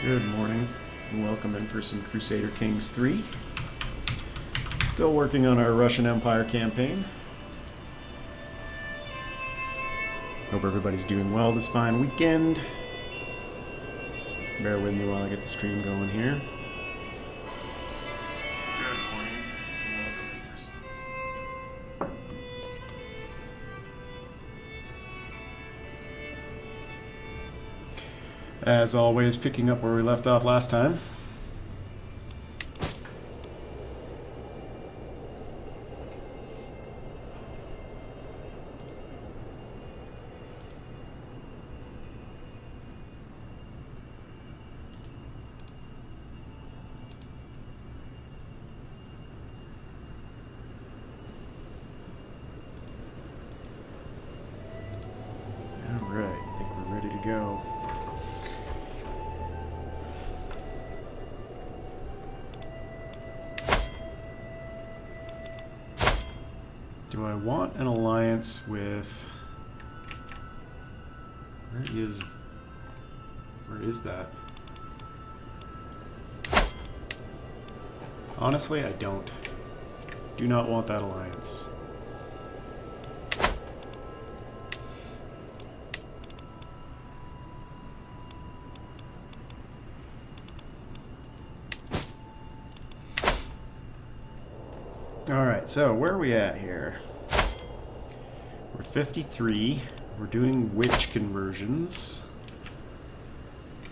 Good morning, and welcome in for some Crusader Kings 3. Still working on our Russian Empire campaign. Hope everybody's doing well this fine weekend. Bear with me while I get the stream going here. Good morning, and welcome in for some As always, picking up where we left off last time. All right, I think we're ready to go. Do I want an alliance with... Where is that? Honestly, I don't. Do not want that alliance. Alright, so where are we at here? We're 53. We're doing witch conversions.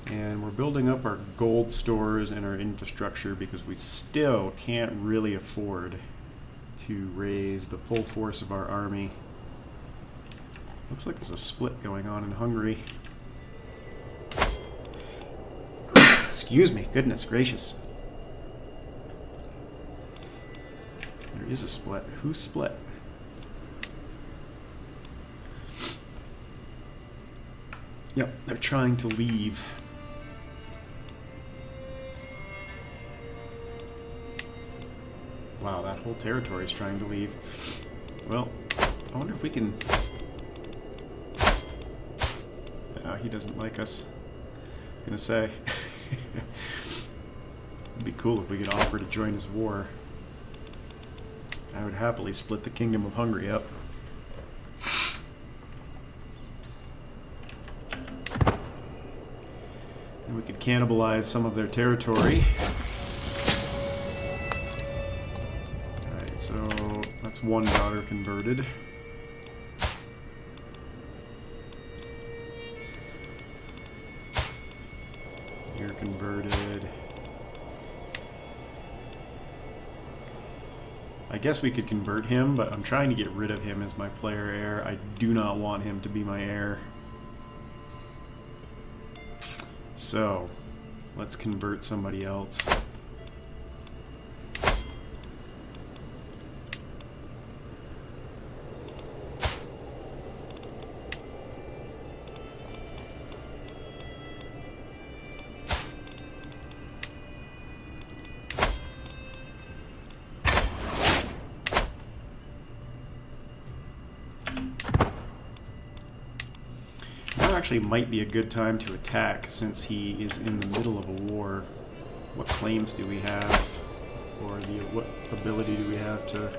And we're building up our gold stores and our infrastructure because we still can't really afford to raise the full force of our army. Looks like there's a split going on in Hungary. Excuse me, goodness gracious. There is a split. Who split? Yep, they're trying to leave. Wow, that whole territory is trying to leave. Well, I wonder if we can... he doesn't like us. I was gonna say. It'd be cool if we could offer to join his war. I would happily split the Kingdom of Hungary up. And we could cannibalize some of their territory. Alright, so that's one daughter converted. You're converted. I guess we could convert him, but I'm trying to get rid of him as my player heir. I do not want him to be my heir. So, let's convert somebody else. Actually might be a good time to attack since he is in the middle of a war. What claims do we have? Or what ability do we have to...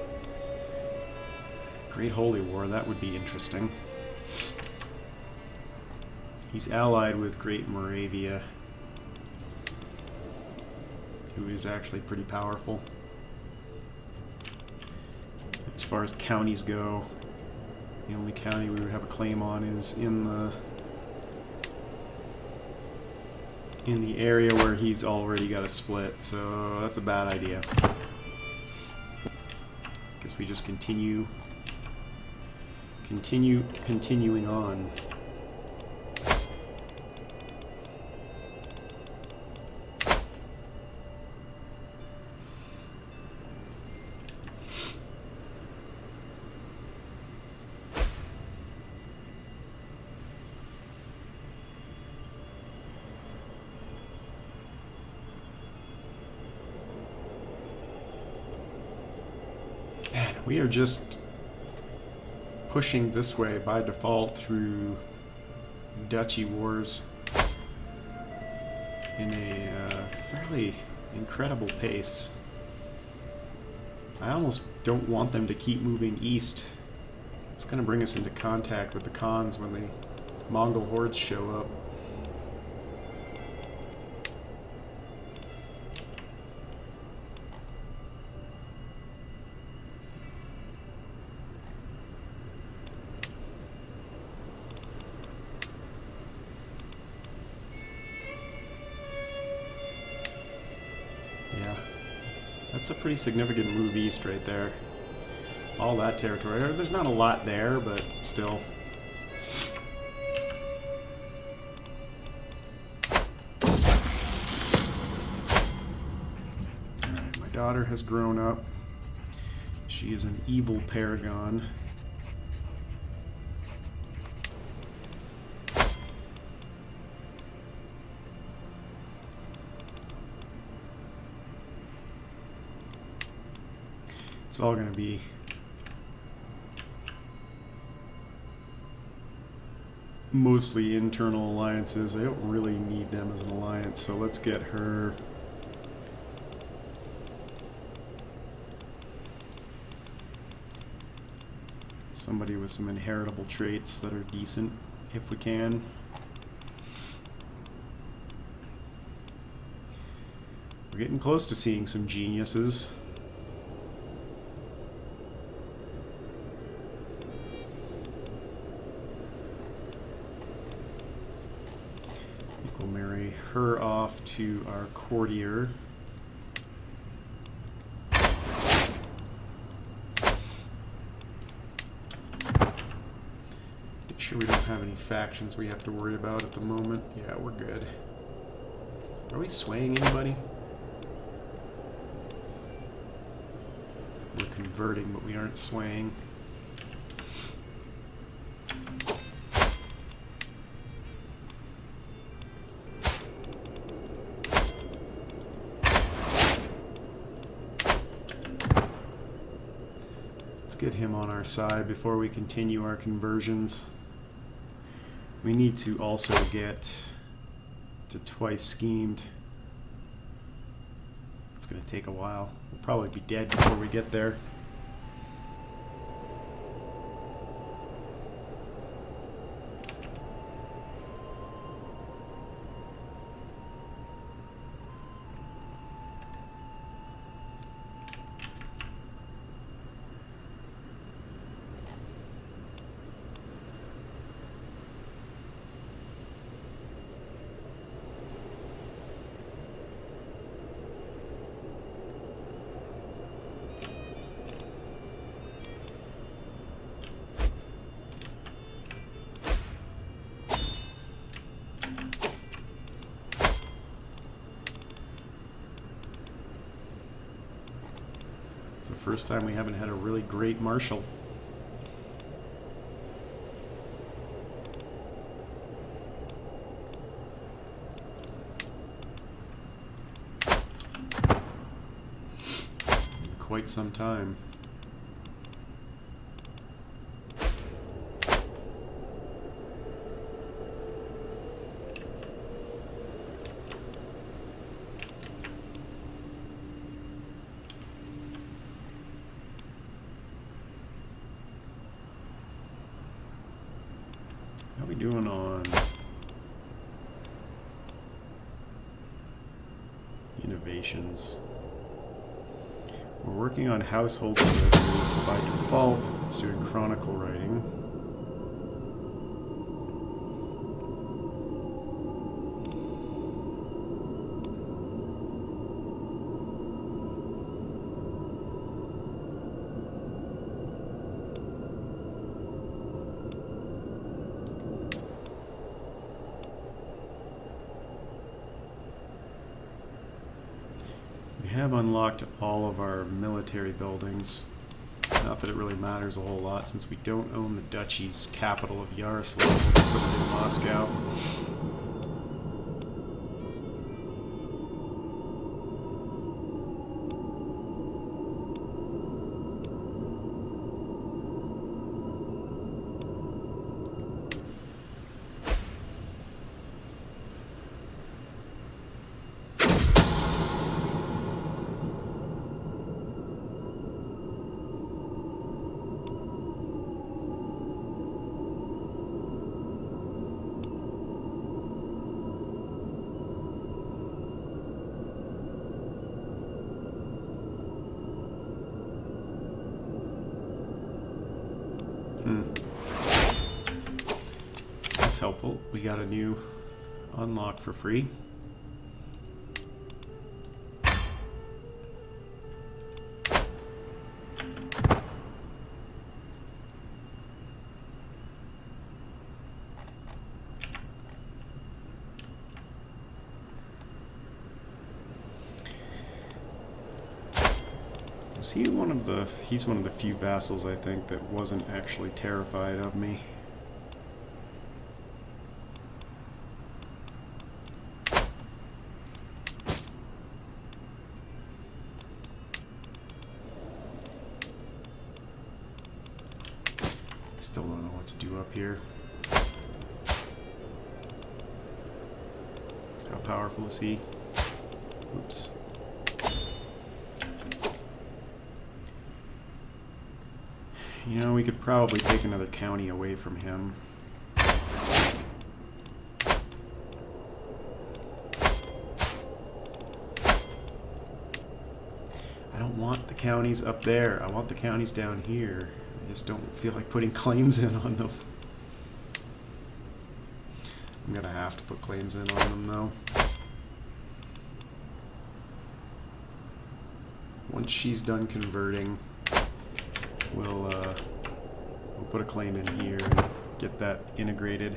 Great Holy War, that would be interesting. He's allied with Great Moravia, who is actually pretty powerful. As far as counties go, the only county we would have a claim on is in the area where he's already got a split, so that's a bad idea. Guess we just continuing on. We are just pushing this way by default through duchy wars. in a fairly incredible pace. I almost don't want them to keep moving east. It's going to bring us into contact with the Khans when the Mongol hordes show up. Yeah, that's a pretty significant move east right there. All that territory. There's not a lot there, but still. Alright, my daughter has grown up. She is an evil paragon. It's all going to be mostly internal alliances. I don't really need them as an alliance, so let's get her. Somebody with some inheritable traits that are decent, if we can. We're getting close to seeing some geniuses. We'll marry her off to our courtier. Make sure we don't have any factions we have to worry about at the moment. Yeah, we're good. Are we swaying anybody? We're converting, but we aren't swaying. Get him on our side before we continue our conversions. We need to also get to twice schemed. It's going to take a while. We'll probably be dead before we get there. First time we haven't had a really great marshal. In quite some time. How are we doing on innovations? We're working on household services. By default, it's doing chronicle writing. Have unlocked all of our military buildings. Not that it really matters a whole lot since we don't own the duchy's capital of Yaroslav. We'll put it in Moscow. That's helpful. We got a new unlock for free. He's one of the few vassals, I think, that wasn't actually terrified of me. Still don't know what to do up here. How powerful is he? Oops. You know, we could probably take another county away from him. I don't want the counties up there. I want the counties down here. I just don't feel like putting claims in on them. I'm gonna have to put claims in on them, though. Once she's done converting, we'll put a claim in here and get that integrated.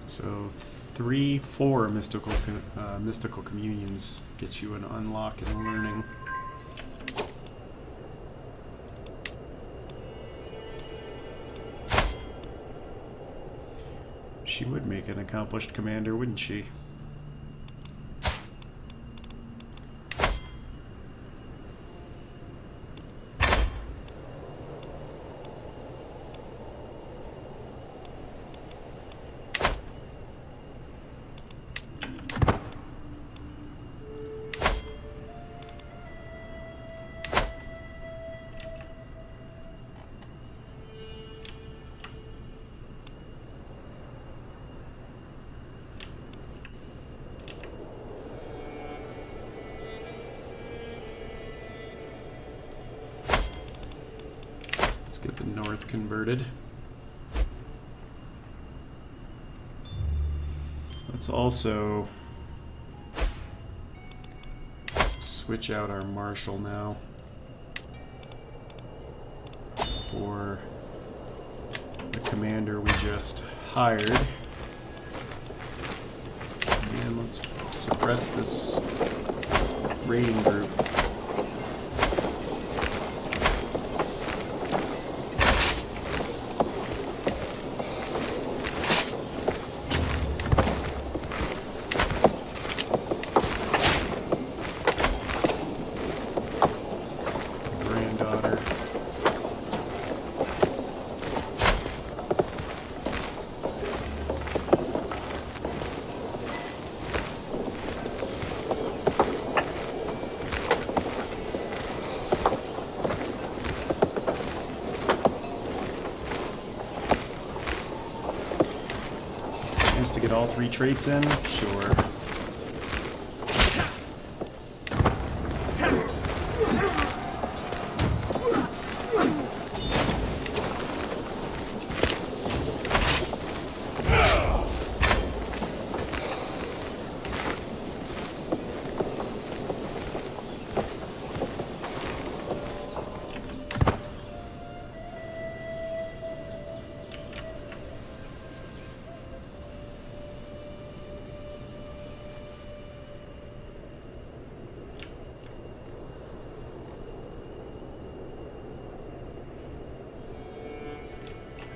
So 3-4 mystical communions get you an unlock in learning. She would make an accomplished commander, wouldn't she? Get the north converted. Let's also switch out our marshal now for the commander we just hired. And let's suppress this raiding group. To get all 3 traits in? Sure.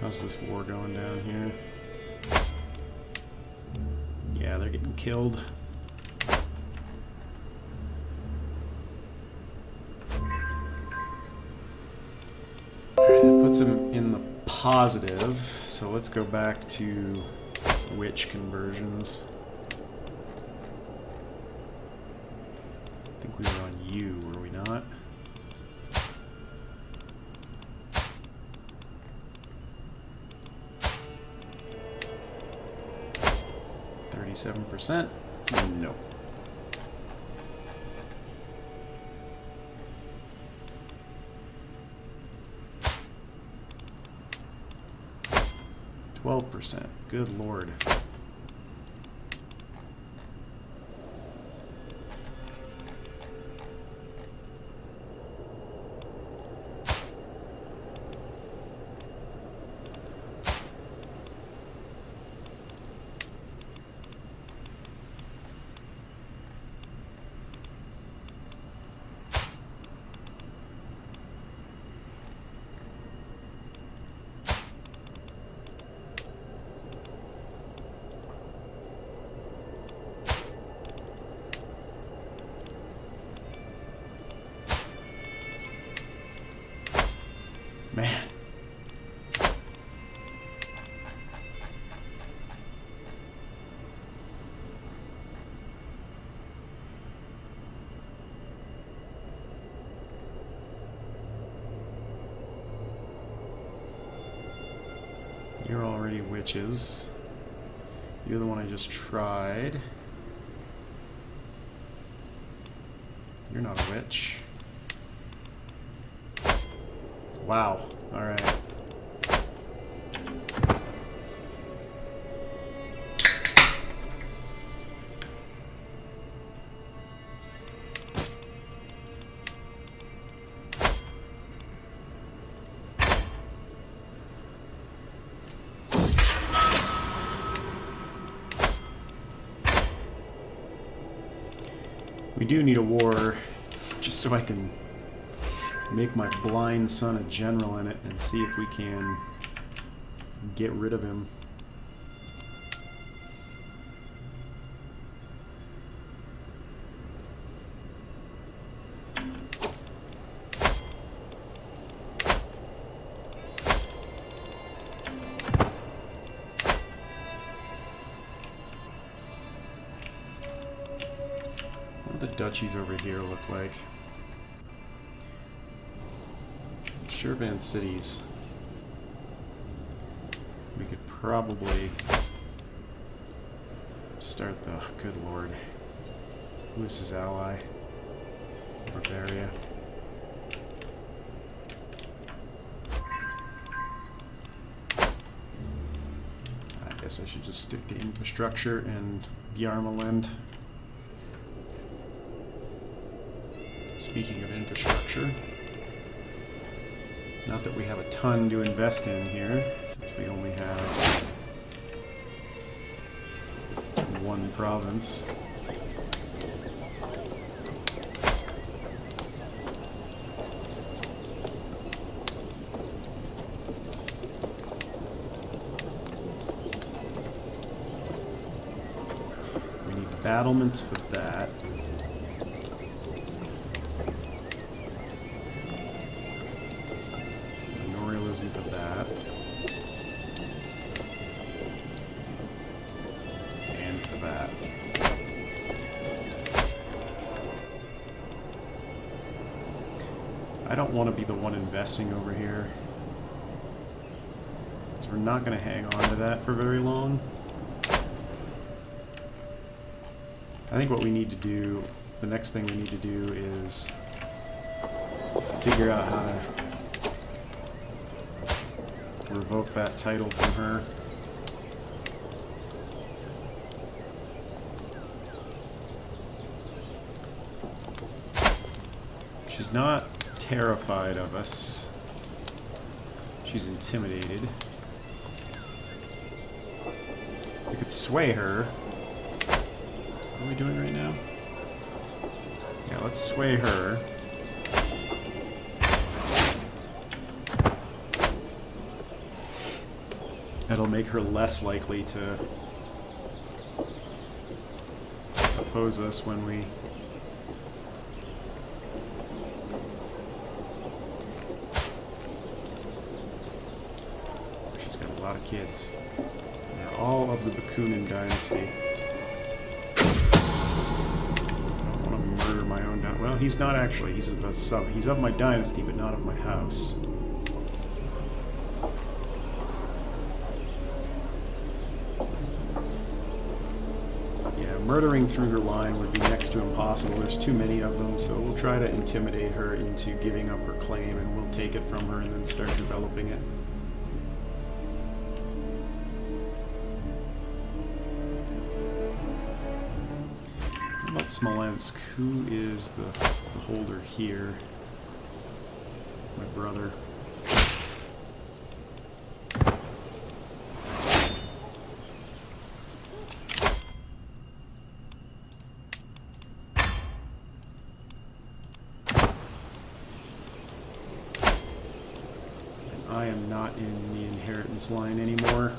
How's this war going down here? Yeah, they're getting killed. Alright, puts him in the positive, so let's go back to witch conversions. I think we were on U, were we not? %? No. %. Good lord. Man. You're already witches. You're the one I just tried. You're not a witch. Wow. All right. We do need a war, just so I can make my blind son a general in it and see if we can get rid of him. What do the duchies over here look like? Shurban cities. We could probably start the... Good lord. Who is his ally? Bavaria. I guess I should just stick to infrastructure and Yarmaland. Speaking of infrastructure, not that we have a ton to invest in here, since we only have one province. We need battlements for that. For that. And for that. I don't want to be the one investing over here, because we're not going to hang on to that for very long. I think what we need to do, the next thing we need to do is figure out how to revoke that title from her. She's not terrified of us. She's intimidated. We could sway her. What are we doing right now? Yeah, let's sway her. That'll make her less likely to oppose us when we... lot of kids. They're all of the Bakunin dynasty. I don't want to murder my own dynasty. Well, he's not actually. He's a sub. He's of my dynasty, but not of my house. Murdering through her line would be next to impossible. There's too many of them, so we'll try to intimidate her into giving up her claim, and we'll take it from her and then start developing it. How about Smolensk? Who is the holder here? My brother. I am not in the inheritance line anymore.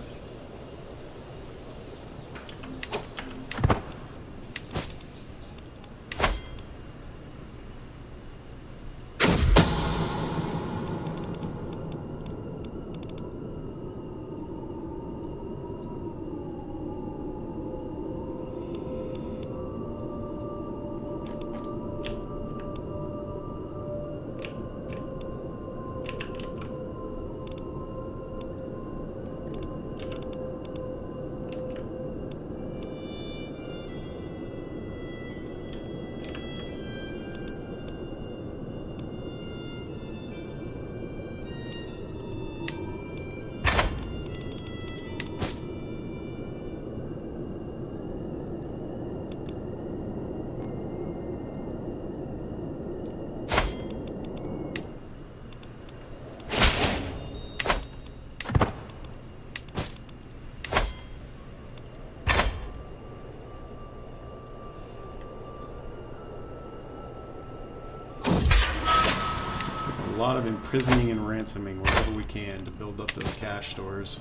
A lot of imprisoning and ransoming wherever we can to build up those cash stores.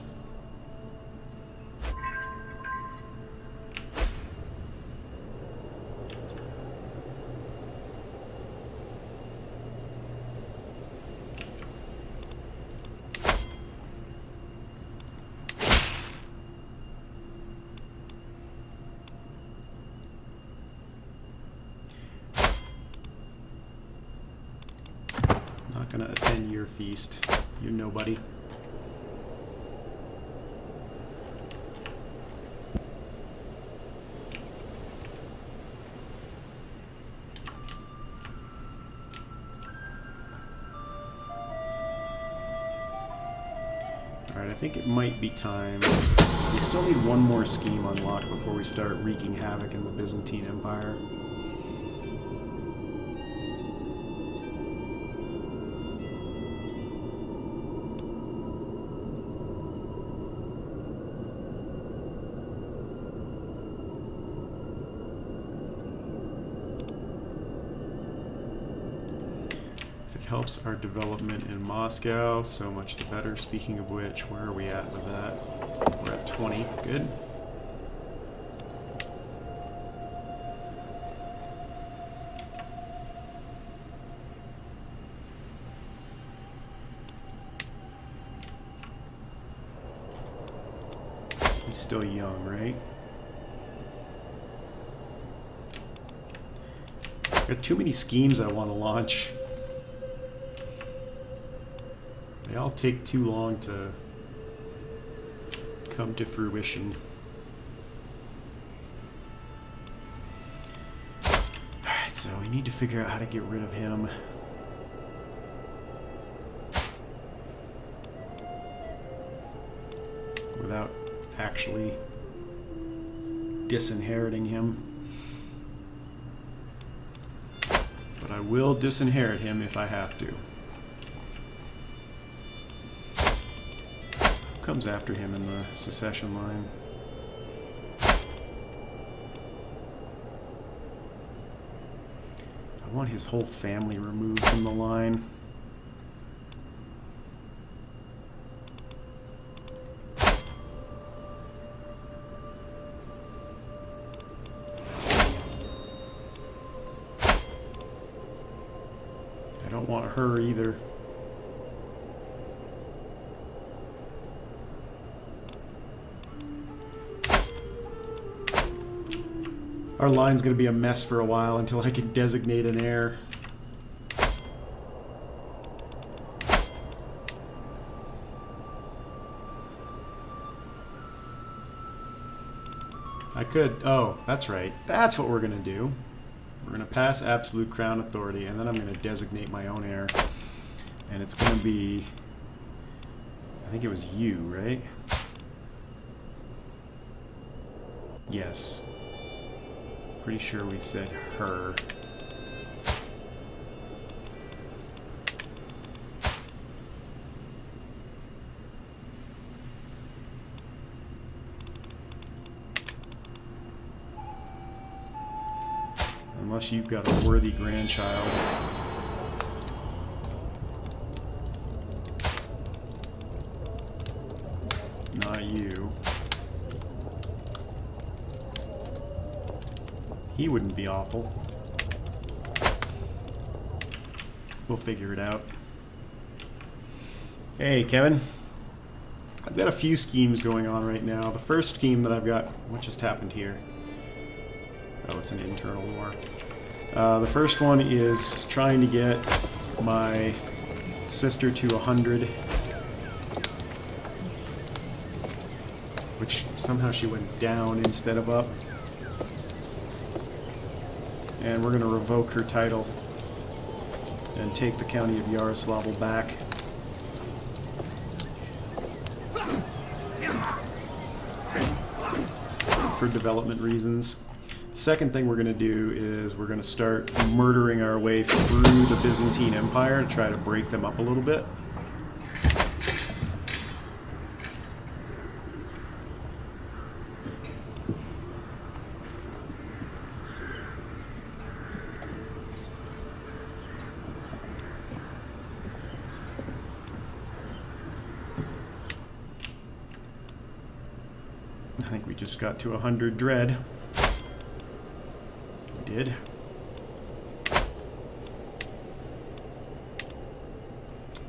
Not gonna attend your feast. You're nobody. Alright, I think it might be time. We still need one more scheme unlocked before we start wreaking havoc in the Byzantine Empire. Helps our development in Moscow, so much the better. Speaking of which, where are we at with that? We're at 20. Good. He's still young, right? Got too many schemes I want to launch. They all take too long to come to fruition. Alright, so we need to figure out how to get rid of him. Without actually disinheriting him. But I will disinherit him if I have to. Comes after him in the secession line. I want his whole family removed from the line. I don't want her either. Our line's going to be a mess for a while until I can designate an heir. I could... Oh, that's right. That's what we're going to do. We're going to pass absolute crown authority, and then I'm going to designate my own heir. And it's going to be... I think it was you, right? Yes. Pretty sure we said her. Unless you've got a worthy grandchild. Not you. He wouldn't be awful. We'll figure it out. Hey, Kevin. I've got a few schemes going on right now. The first scheme that I've got... What just happened here? Oh, it's an internal war. The first one is trying to get my sister to 100. Which somehow she went down instead of up. And we're going to revoke her title and take the county of Yaroslavl back. For development reasons. Second thing we're going to do is we're going to start murdering our way through the Byzantine Empire to try to break them up a little bit. I think we just got to 100 dread. We did.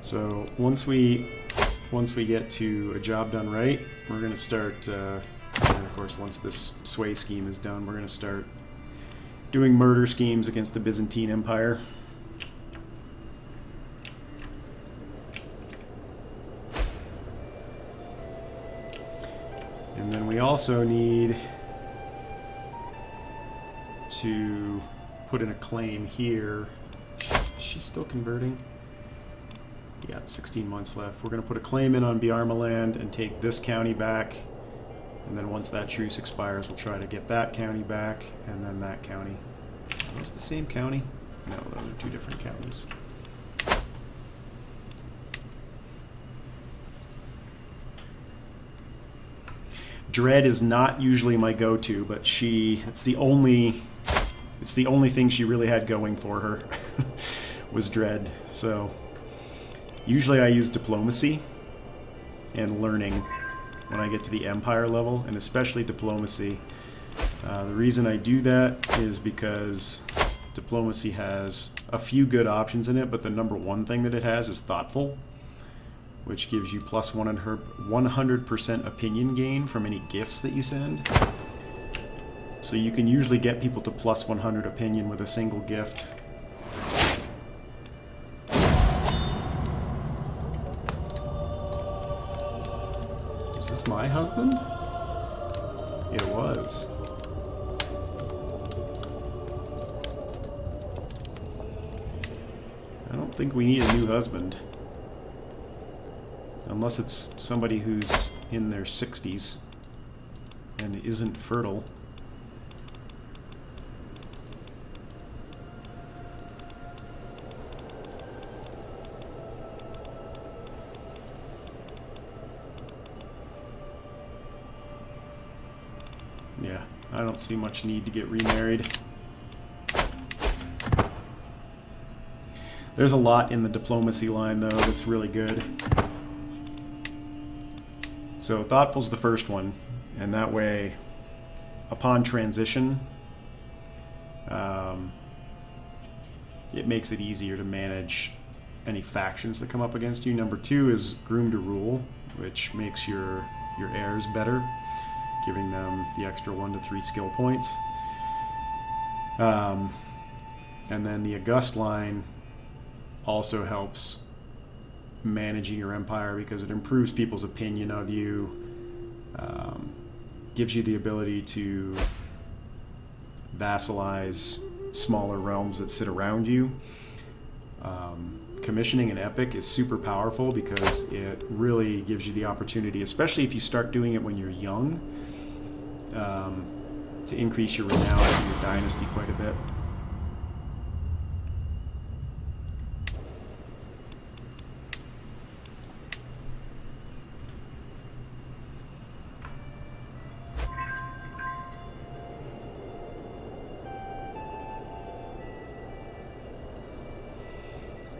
So once we get to a job done right, we're going to start, and of course once this sway scheme is done, we're going to start doing murder schemes against the Byzantine Empire. And then we also need to put in a claim here. She's still converting. Yeah, 16 months left. We're going to put a claim in on Biarma land and take this county back. And then once that truce expires, we'll try to get that county back and then that county. Is this the same county? No, those are two different counties. Dread is not usually my go-to, but it's the only thing she really had going for her was Dread. So usually I use diplomacy and learning when I get to the empire level, and especially diplomacy. The reason I do that is because diplomacy has a few good options in it, but the number one thing that it has is thoughtful, which gives you plus 100% opinion gain from any gifts that you send. So you can usually get people to plus 100 opinion with a single gift. Is this my husband? It was. I don't think we need a new husband. Unless it's somebody who's in their 60s and isn't fertile. Yeah, I don't see much need to get remarried. There's a lot in the diplomacy line, though, that's really good. So thoughtful's the first one, and that way, upon transition, it makes it easier to manage any factions that come up against you. Number two is groom to rule, which makes your heirs better, giving them the extra 1 to 3 skill points. And then the August line also helps managing your empire because it improves people's opinion of you, gives you the ability to vassalize smaller realms that sit around you. Commissioning an epic is super powerful because it really gives you the opportunity, especially if you start doing it when you're young, to increase your renown and your dynasty quite a bit.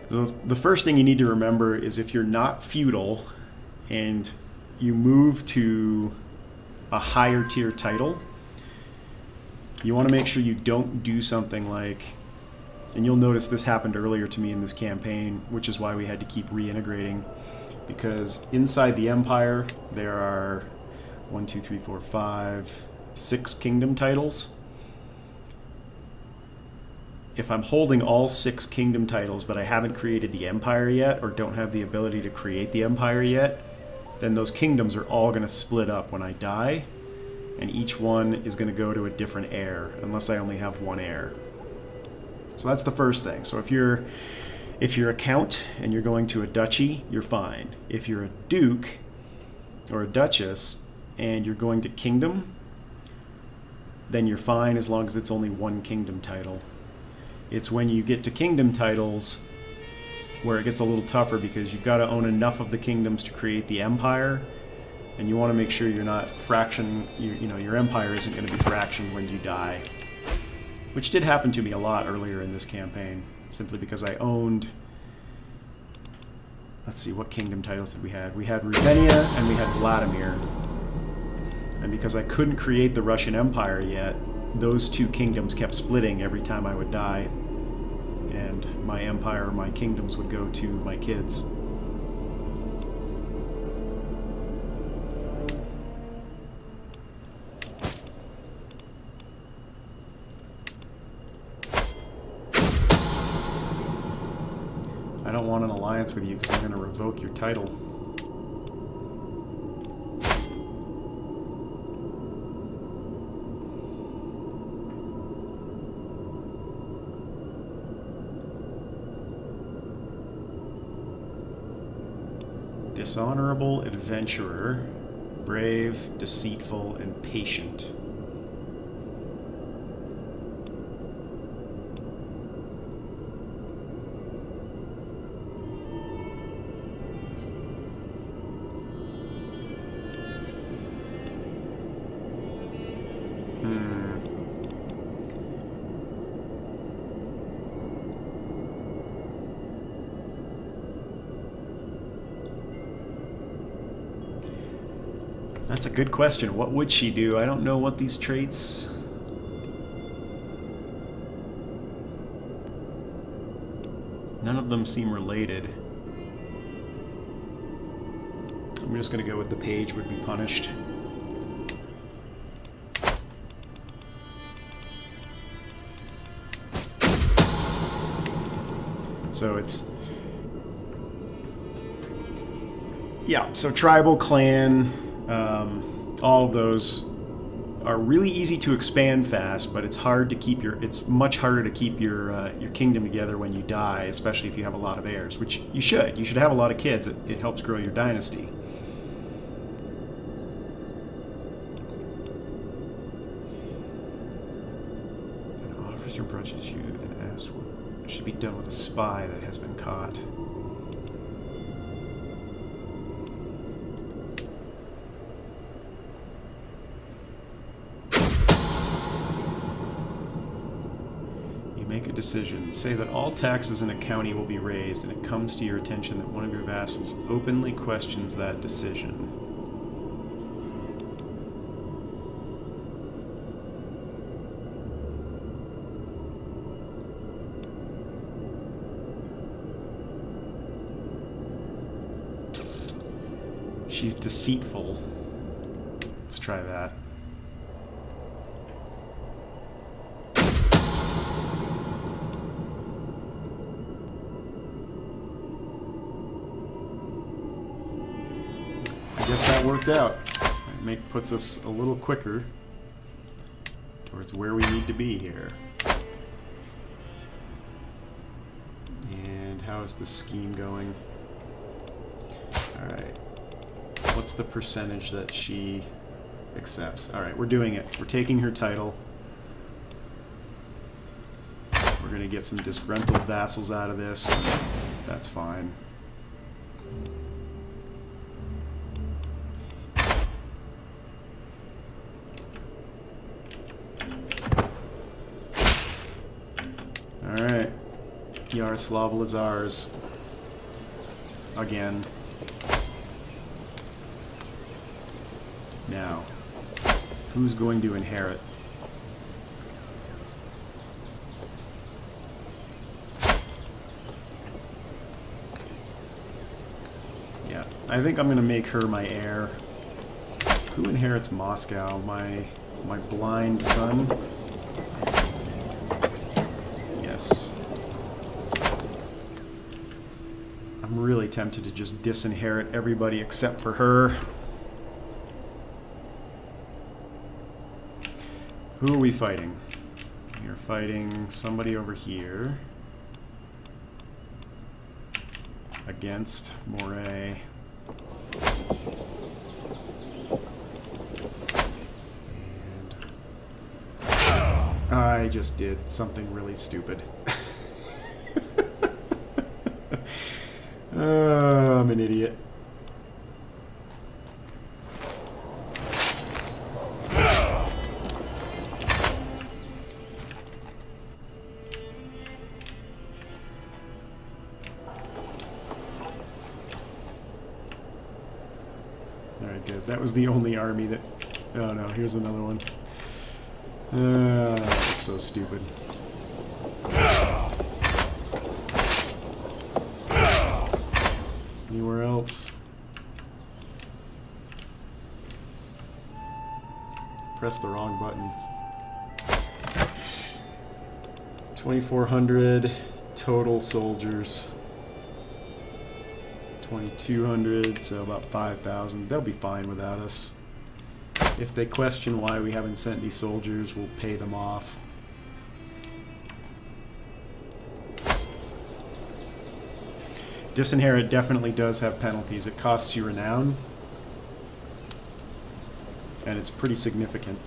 So the first thing you need to remember is if you're not feudal and you move to a higher tier title, you want to make sure you don't do something like, and you'll notice this happened earlier to me in this campaign, which is why we had to keep reintegrating, because inside the empire there are 1, 2, 3, 4, 5, 6 kingdom titles. If I'm holding all 6 kingdom titles, but I haven't created the empire yet, or don't have the ability to create the empire yet, then those kingdoms are all going to split up when I die, and each one is going to go to a different heir, unless I only have one heir. So that's the first thing. So if you're a count and you're going to a duchy, you're fine. If you're a duke or a duchess and you're going to kingdom, then you're fine as long as it's only one kingdom title. It's when you get to kingdom titles where it gets a little tougher, because you've got to own enough of the kingdoms to create the empire, and you want to make sure you're not fractioning, your empire isn't going to be fractioned when you die. Which did happen to me a lot earlier in this campaign, simply because I owned, let's see, what kingdom titles did we have? We had Ruvenia and we had Vladimir. And because I couldn't create the Russian Empire yet, those 2 kingdoms kept splitting every time I would die, and my empire, my kingdoms would go to my kids. I don't want an alliance with you because I'm going to revoke your title. Dishonorable adventurer, brave, deceitful, and patient. That's a good question. What would she do? I don't know what these traits... None of them seem related. I'm just going to go with the page would be punished. So it's... Yeah, so tribal, clan... all of those are really easy to expand fast, but it's hard to keep it's much harder to keep your kingdom together when you die, especially if you have a lot of heirs, which you should. You should have a lot of kids. It helps grow your dynasty. An officer approaches you and asks what should be done with a spy that has been caught. Make a decision. Say that all taxes in a county will be raised, and it comes to your attention that one of your vassals openly questions that decision. She's deceitful. Let's try that. guess that worked out. It puts us a little quicker towards where we need to be here. And how is the scheme going? Alright. What's the percentage that she accepts? Alright, we're doing it. We're taking her title. We're going to get some disgruntled vassals out of this. That's fine. Alright. Yaroslav is ours. Again. Now, who's going to inherit? Yeah, I think I'm going to make her my heir. Who inherits Moscow? My blind son? Yes. I'm really tempted to just disinherit everybody except for her. Who are we fighting? We're fighting somebody over here against Moray. And I just did something really stupid. I'm an idiot. Alright, good. That was the only army that... Oh no, here's another one. That's so stupid. Anywhere else? Press the wrong button. 2,400 total soldiers. 2,200, so about 5,000. They'll be fine without us. If they question why we haven't sent any soldiers, we'll pay them off. Disinherit definitely does have penalties. It costs you renown, and it's pretty significant.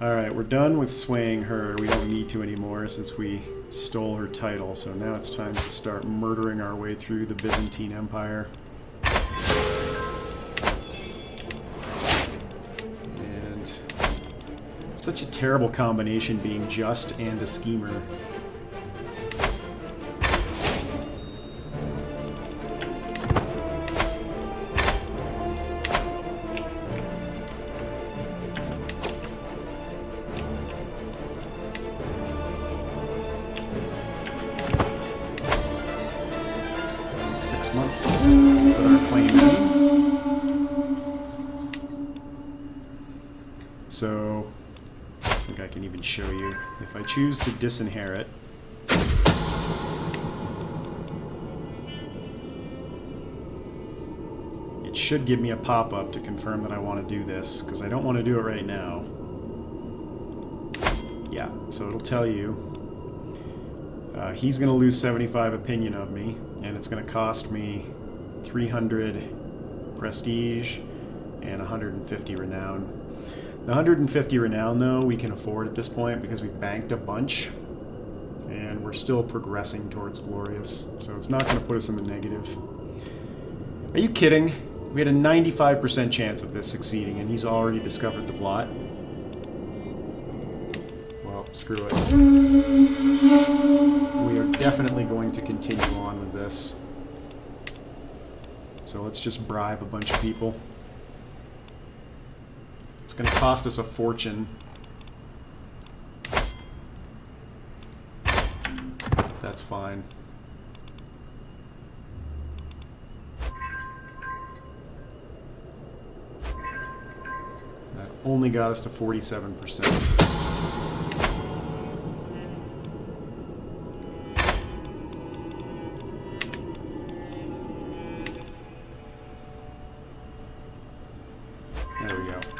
Alright, we're done with swaying her. We don't need to anymore since we stole her title, so now it's time to start murdering our way through the Byzantine Empire. And such a terrible combination being just and a schemer. So, I think I can even show you. If I choose to disinherit, it should give me a pop-up to confirm that I want to do this, because I don't want to do it right now. Yeah, so it'll tell you he's going to lose 75 opinion of me, and it's going to cost me 300 prestige and 150 renown. The 150 renown, though, we can afford at this point because we've banked a bunch, and we're still progressing towards glorious, so it's not going to put us in the negative. Are you kidding? We had a 95% chance of this succeeding, and he's already discovered the plot. Well, screw it. We are definitely going to continue on with this. So let's just bribe a bunch of people. It's going to cost us a fortune. That's fine. That only got us to 47%.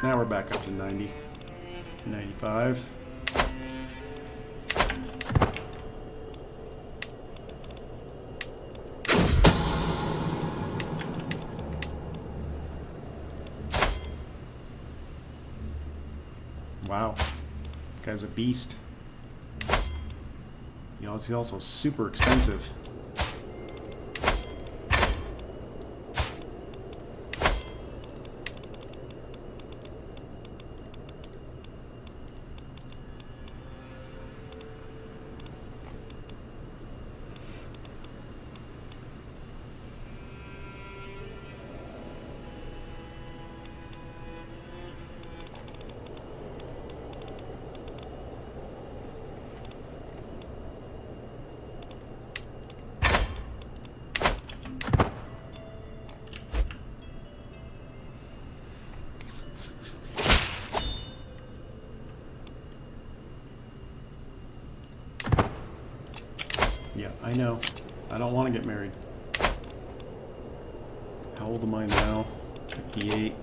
now we're back up to 90. 95. Wow. Guy's a beast. You know, he's also super expensive. Yeah, I know. I don't want to get married. How old am I now? 58.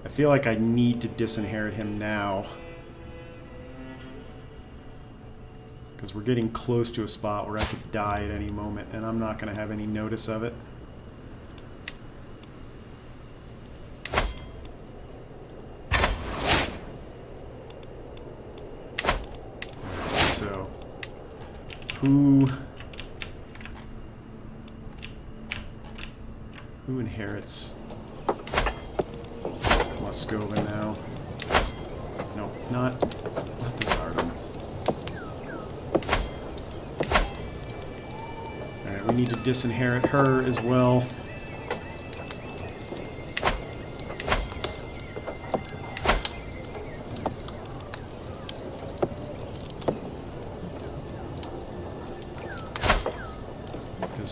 I feel like I need to disinherit him now. Because we're getting close to a spot where I could die at any moment, and I'm not going to have any notice of it. So... Who inherits Moscova now? No, not the Tsardom. Alright, we need to disinherit her as well.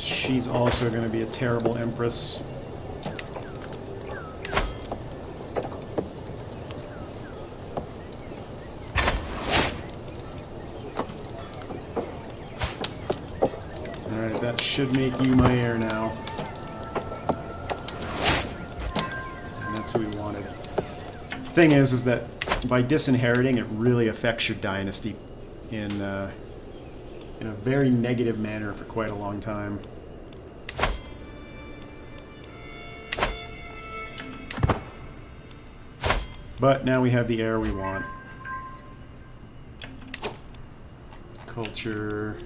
She's also going to be a terrible empress. Alright, that should make you my heir now. And that's what we wanted. The thing is that by disinheriting, it really affects your dynasty in a very negative manner for quite a long time. But now we have the heir we want. Culture.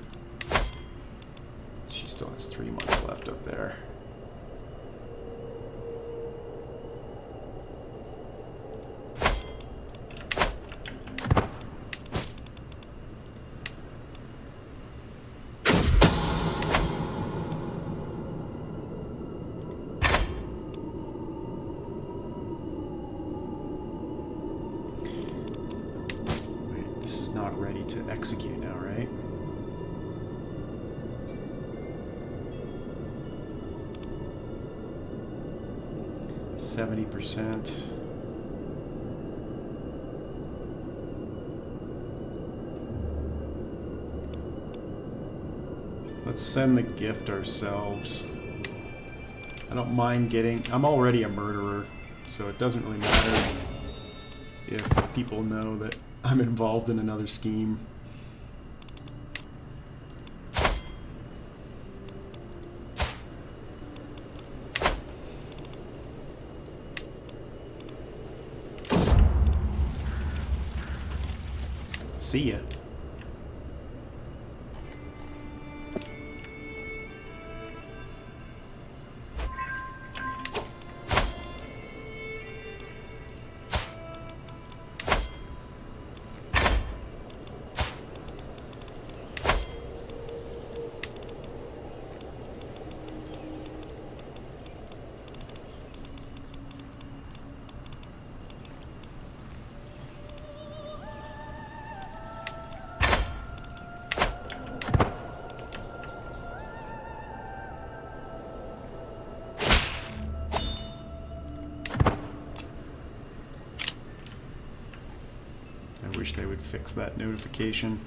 She still has 3 months left up there. Not ready to execute now, right? %. Let's send the gift ourselves. I don't mind getting... I'm already a murderer, so it doesn't really matter if people know that I'm involved in another scheme. See ya. I wish they would fix that notification.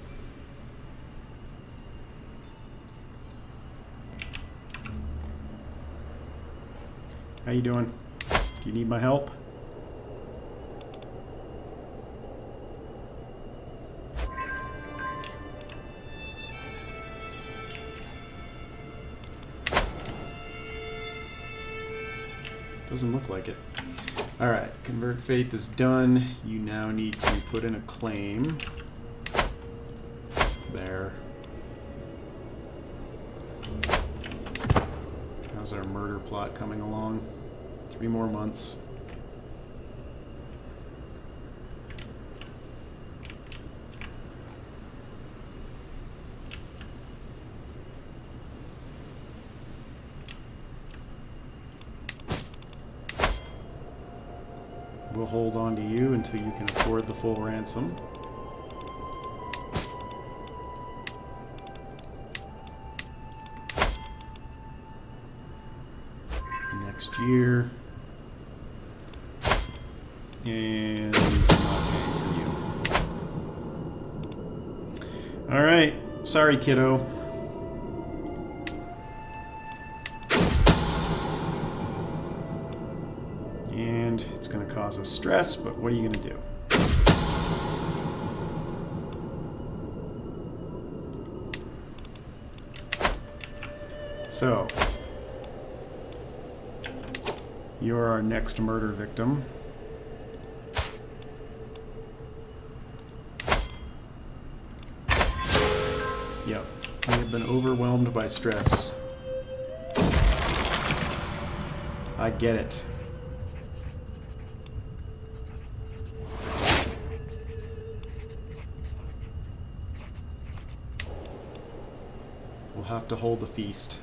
How you doing? Do you need my help? Doesn't look like it. Alright, convert faith is done. You now need to put in a claim. There. How's our murder plot coming along? 3 more months. We'll hold on to you until you can afford the full ransom. Next year. And not paying for you. Alright. Sorry, kiddo. And it's going to cause us stress, but what are you going to do? So, you're our next murder victim. Yep, we have been overwhelmed by stress. I get it. We'll have to hold the feast.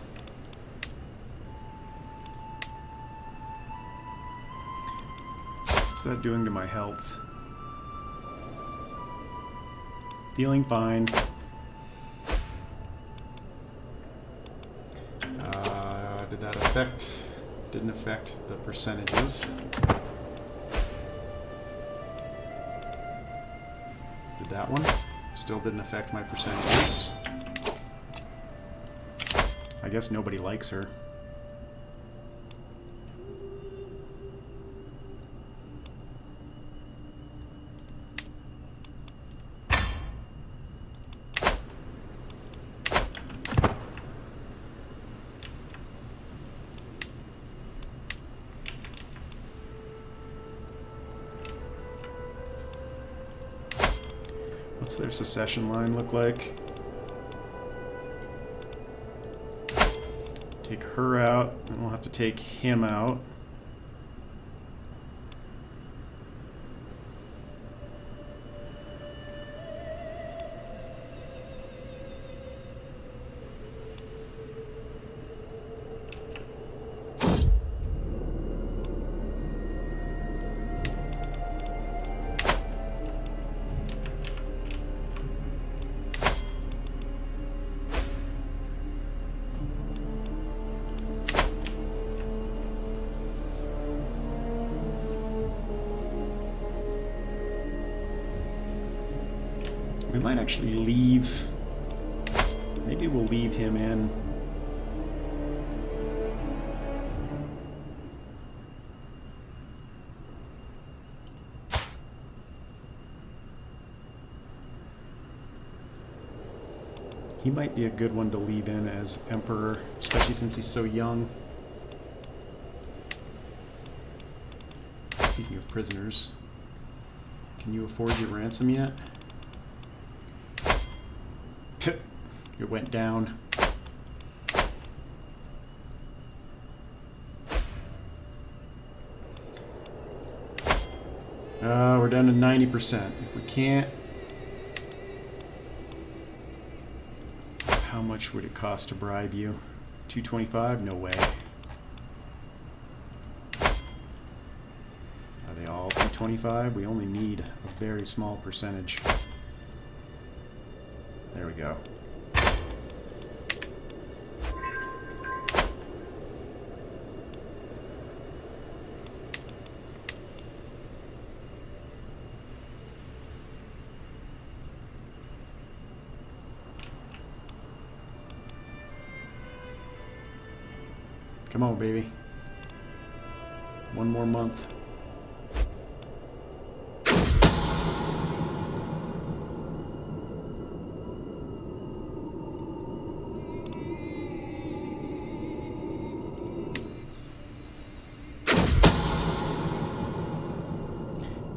What's that doing to my health? Feeling fine. Did that affect? Didn't affect the percentages. Did that one? Still didn't affect my percentages. I guess nobody likes her. What's their secession line look like? Take her out, and we'll have to take him out. We might actually leave. Maybe we'll leave him in. He might be a good one to leave in as Emperor, especially since he's so young. Speaking of prisoners, can you afford your ransom yet? It went down. We're down to 90%. If we can't... How much would it cost to bribe you? 225? No way. Are they all 225? We only need a very small percentage. There we go. Come on, baby. One more month.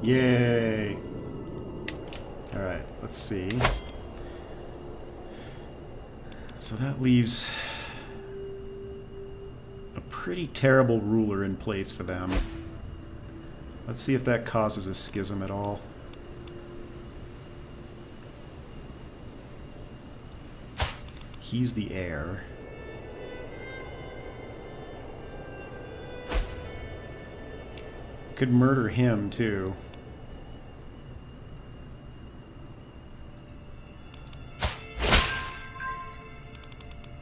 Yay! Alright, let's see. So that leaves a pretty terrible ruler in place for them. Let's see if that causes a schism at all. He's the heir. Could murder him, too.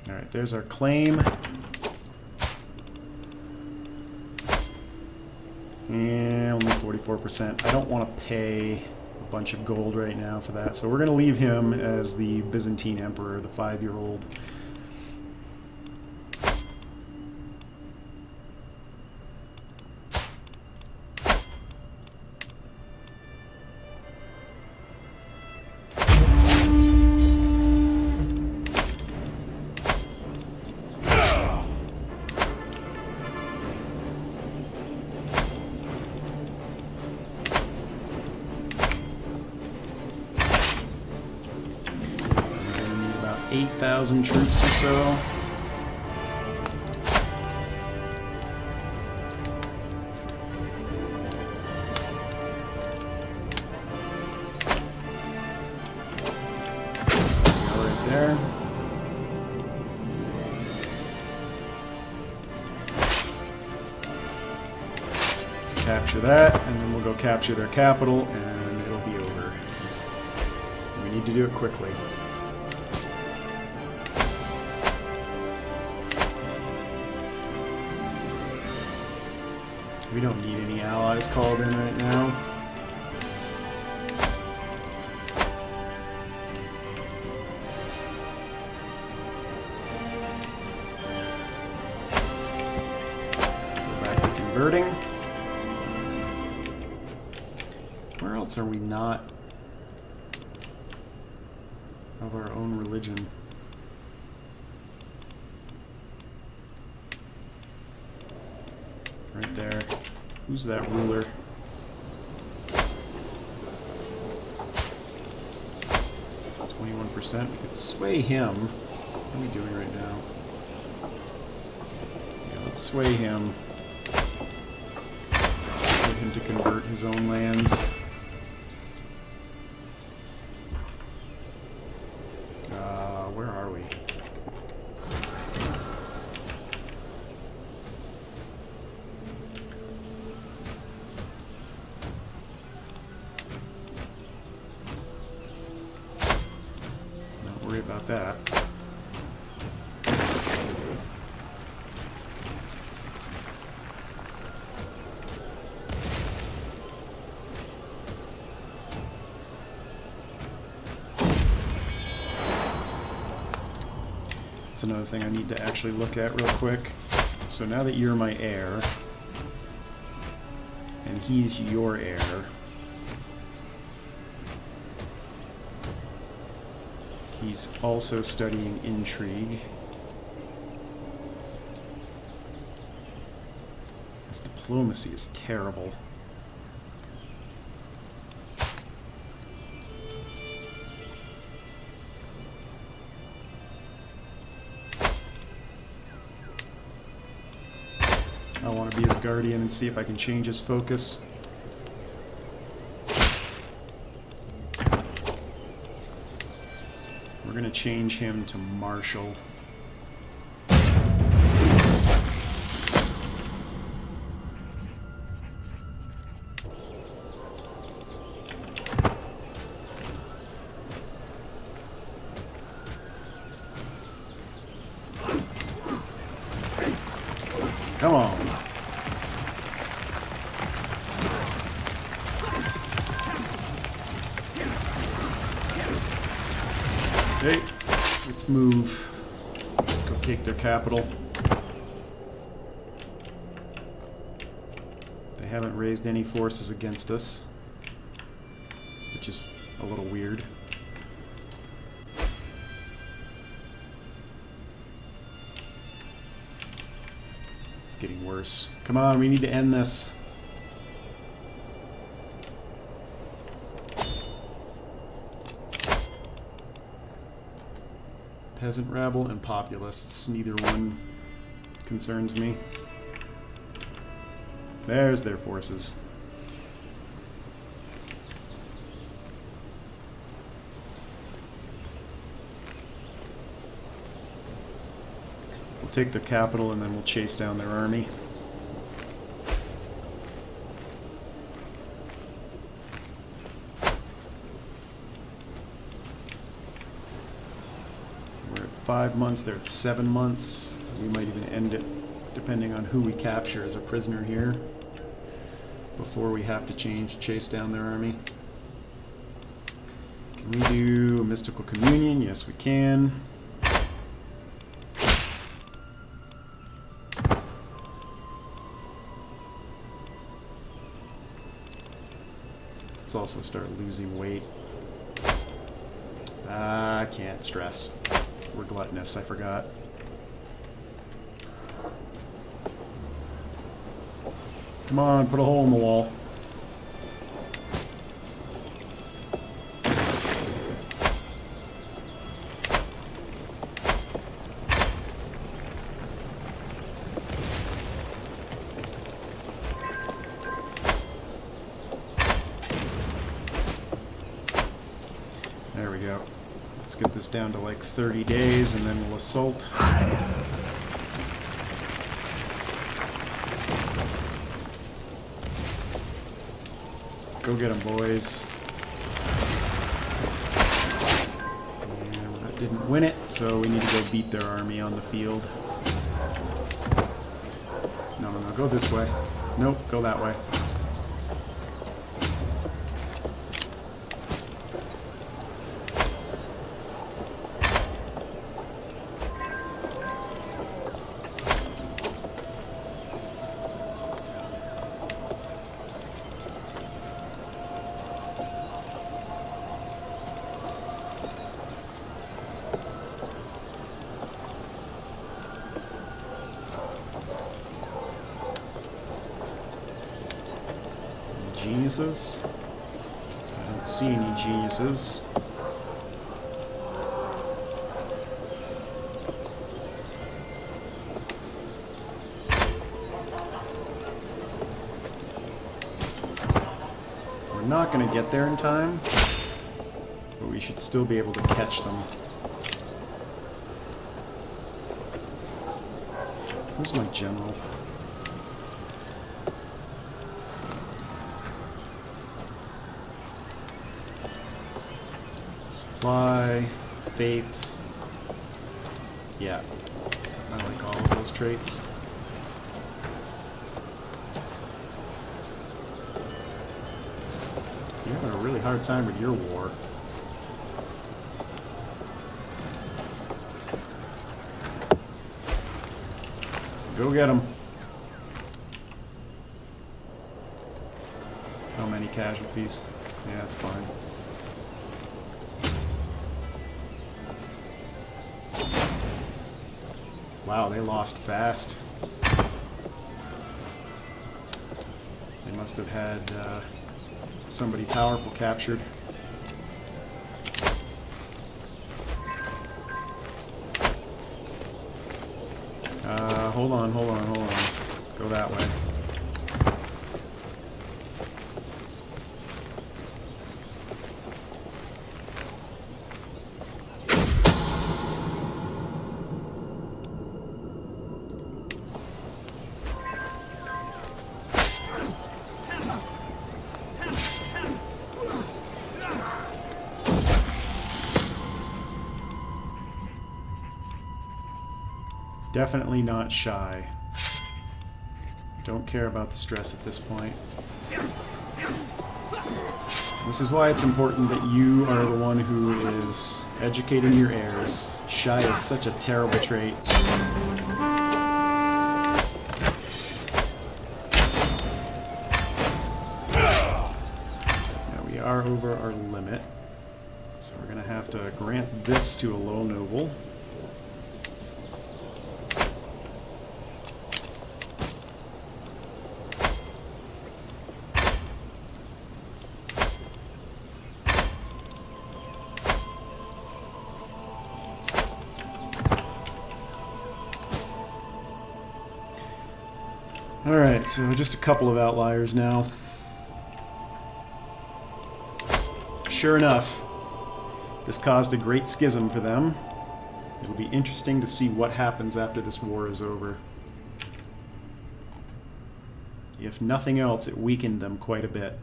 Alright, there's our claim. And only 44%. I don't want to pay a bunch of gold right now for that, so we're going to leave him as the Byzantine Emperor, the 5-year-old. We're going to need about 8,000 troops or so. There. Let's capture that, and then we'll go capture their capital, and it'll be over. We need to do it quickly. We don't need any allies called in right now. Converting. Where else are we not of our own religion? Right there. Who's that ruler? %. We could sway him. What are we doing right now? Yeah, let's sway him. Get him to convert his own lands. Where are we? Don't worry about that. That's another thing I need to actually look at real quick. So now that you're my heir, and he's your heir, he's also studying intrigue. His diplomacy is terrible. I want to be his guardian and see if I can change his focus. We're going to change him to Marshal. Come on. Okay, let's move. Go take their capital. They haven't raised any forces against us, which is a little weird. It's getting worse. Come on, we need to end this. Peasant rabble and populists. Neither one concerns me. There's their forces. We'll take the capital and then we'll chase down their army. We're at 5 months, they're at 7 months. We might even end it depending on who we capture as a prisoner here before we have to chase down their army. Can we do a mystical communion? Yes, we can. Let's also start losing weight. I can't stress. We're gluttonous, I forgot. Come on, put a hole in the wall. There we go. Let's get this down to like 30 days and then we'll assault. Go get them, boys. And that didn't win it, so we need to go beat their army on the field. No, no, no, go this way. Nope, go that way. Geniuses? I don't see any geniuses. We're not going to get there in time, but we should still be able to catch them. Who's my general? Supply, faith. Yeah, I like all of those traits. You're having a really hard time with your war. Go get them. How many casualties? Yeah, that's fine. Wow, they lost fast. They must have had somebody powerful captured. Hold on, hold on, hold on. Go that way. Definitely not shy. Don't care about the stress at this point. This is why it's important that you are the one who is educating your heirs. Shy is such a terrible trait. Now we are over our limit, so we're going to have to grant this to a low noble. Alright, so just a couple of outliers now. Sure enough, this caused a great schism for them. It'll be interesting to see what happens after this war is over. If nothing else, it weakened them quite a bit.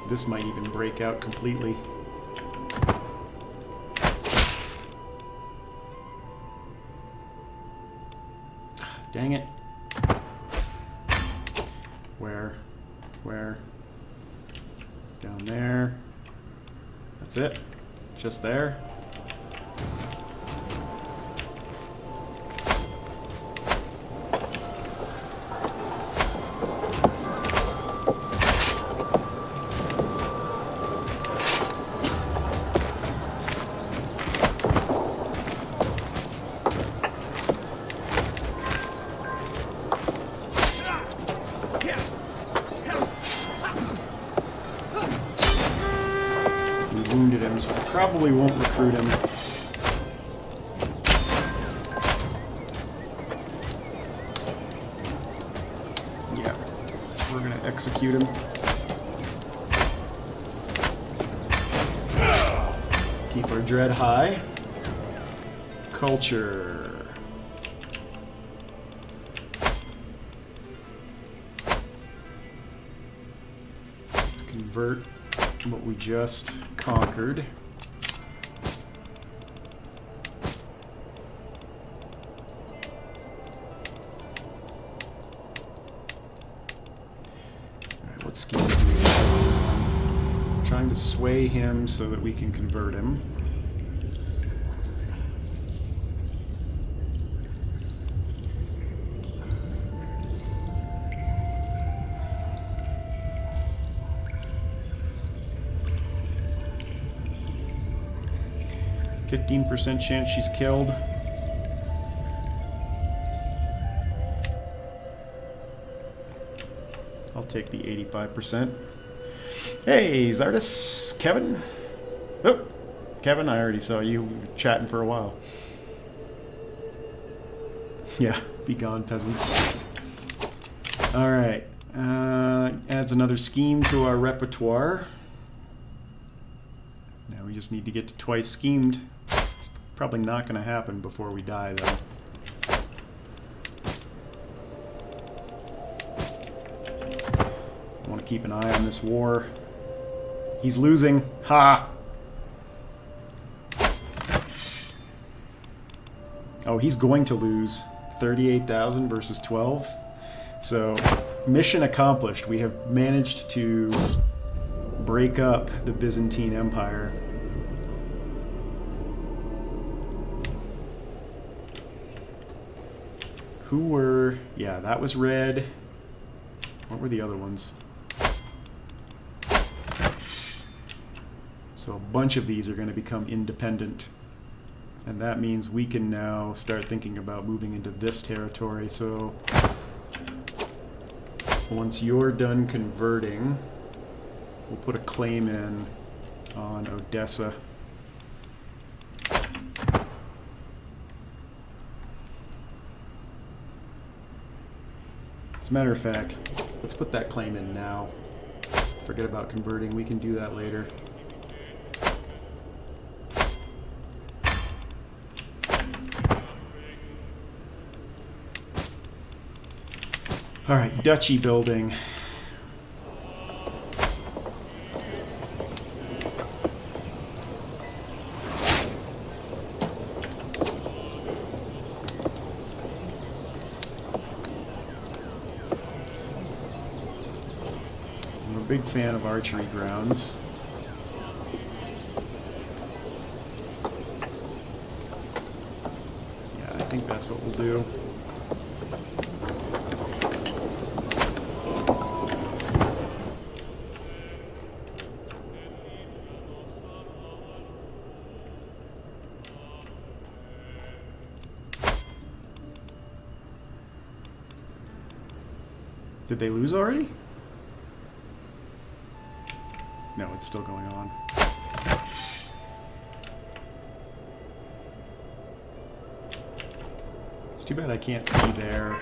This might even break out completely. Dang it. Where? Down there. That's it. Just there. Wounded him, so I probably won't recruit him. Yeah, we're gonna execute him. Keep our dread high. Culture. Let's convert what we just conquered. Alright, what scheme do we have? I'm trying to sway him so that we can convert him. %, chance she's killed. I'll take the 85%. Hey, Zardis, Kevin. Oh, Kevin, I already saw you chatting for a while. Yeah, be gone, peasants. All right, adds another scheme to our repertoire. Now we just need to get to twice schemed. It's probably not going to happen before we die, though. I want to keep an eye on this war. He's losing. Ha! Oh, he's going to lose. 38,000 versus 12. So, mission accomplished. We have managed to break up the Byzantine Empire. Who were... Yeah, that was red. What were the other ones? So a bunch of these are going to become independent. And that means we can now start thinking about moving into this territory. So once you're done converting, we'll put a claim in on Odessa. As a matter of fact, let's put that claim in now. Forget about converting, we can do that later. Alright, duchy building. I'm a big fan of archery grounds. Yeah, I think that's what we'll do. Did they lose already? No, it's still going on. It's too bad I can't see their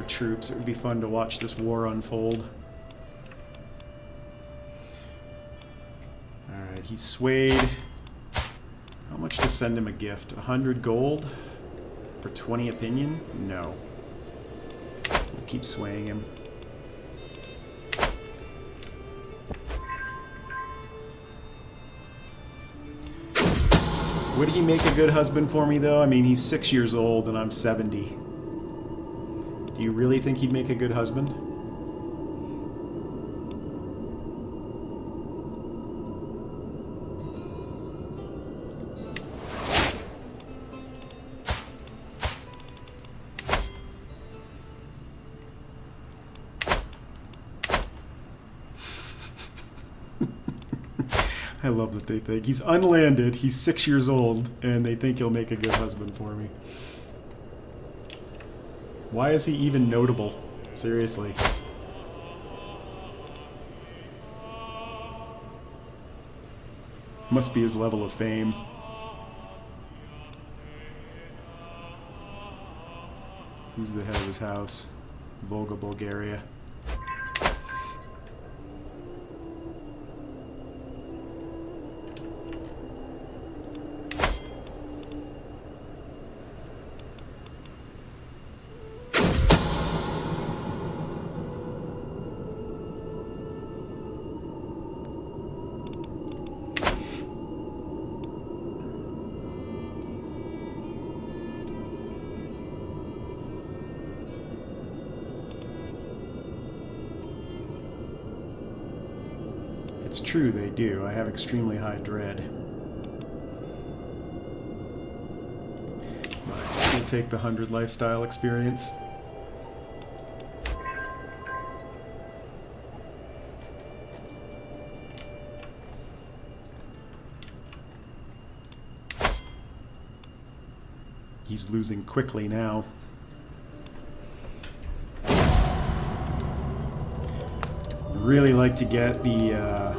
troops. It would be fun to watch this war unfold. Alright, he swayed. How much to send him a gift? 100 gold? For 20 opinion? No. We'll keep swaying him. Would he make a good husband for me, though? I mean, he's 6 years old and I'm 70. Do you really think he'd make a good husband? I love that they think. He's unlanded, he's 6 years old, and they think he'll make a good husband for me. Why is he even notable? Seriously. Must be his level of fame. Who's the head of his house? Volga, Bulgaria. It's true, they do. I have extremely high dread. We'll take the 100 lifestyle experience. He's losing quickly now. Really like to get the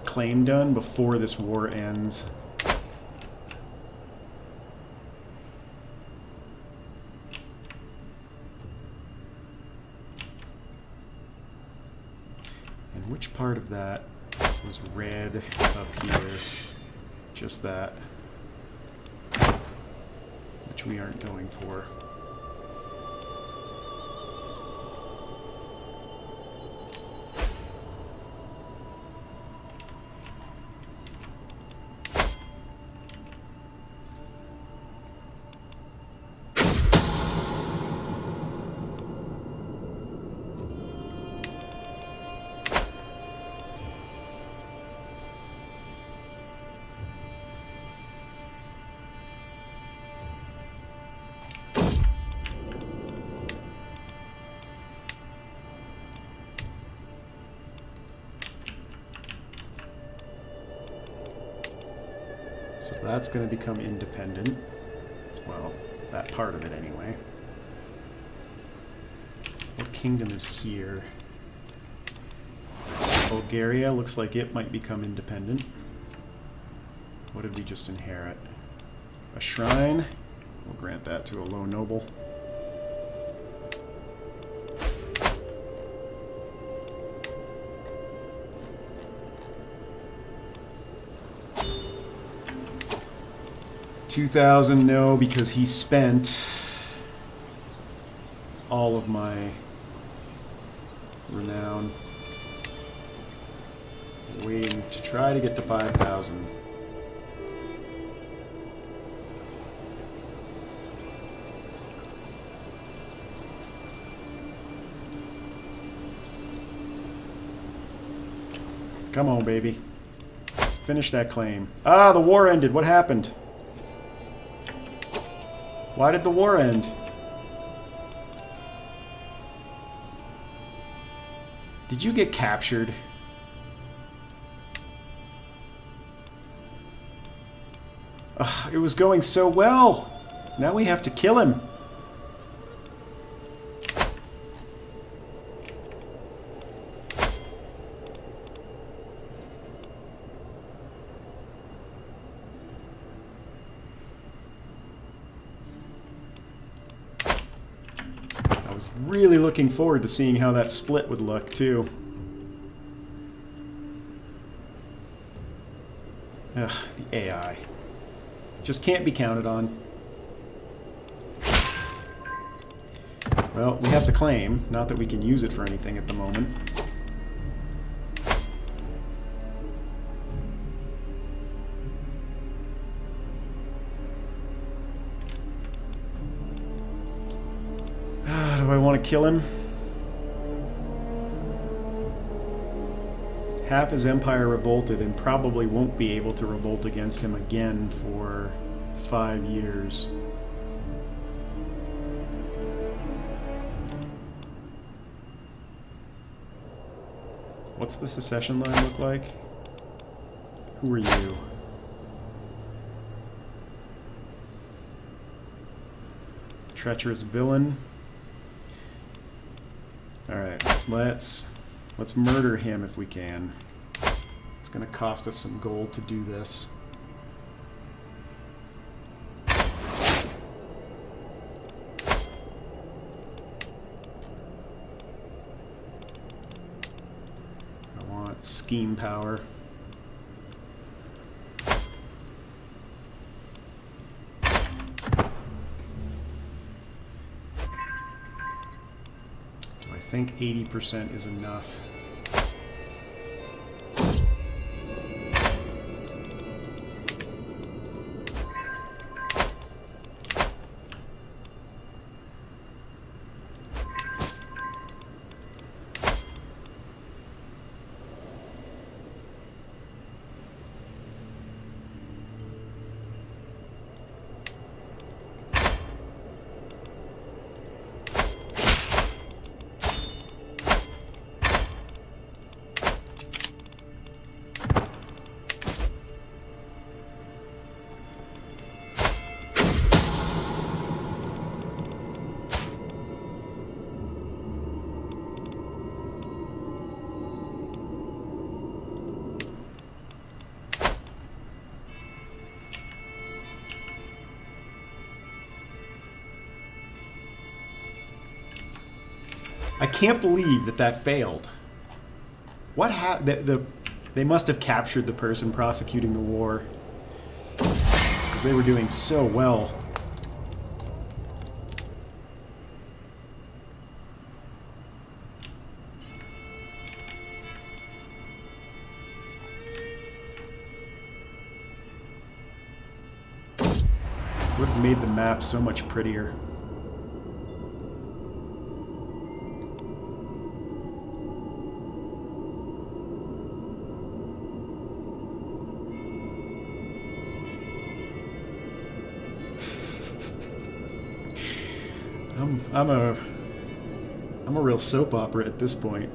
claim done before this war ends. And which part of that was red up here? Just that. Which we aren't going for. So that's going to become independent. Well, that part of it anyway. What kingdom is here? Bulgaria looks like it might become independent. What did we just inherit? A shrine? We'll grant that to a low noble. $2,000, no, because he spent all of my renown. Waiting to try to get to 5,000. Come on, baby. Finish that claim. Ah, the war ended. What happened? Why did the war end? Did you get captured? Ugh, it was going so well. Now we have to kill him. was really looking forward to seeing how that split would look, too. Ugh, the AI. Just can't be counted on. Well, we have the claim, not that we can use it for anything at the moment. Do I want to kill him? Half his empire revolted and probably won't be able to revolt against him again for 5 years. What's the secession line look like? Who are you? Treacherous villain. Alright, let's murder him if we can. It's gonna cost us some gold to do this. Scheme power. Do I think 80% is enough? I can't believe that failed. What happened? They must have captured the person prosecuting the war, because they were doing so well. Would have made the map so much prettier. I'm a real soap opera at this point.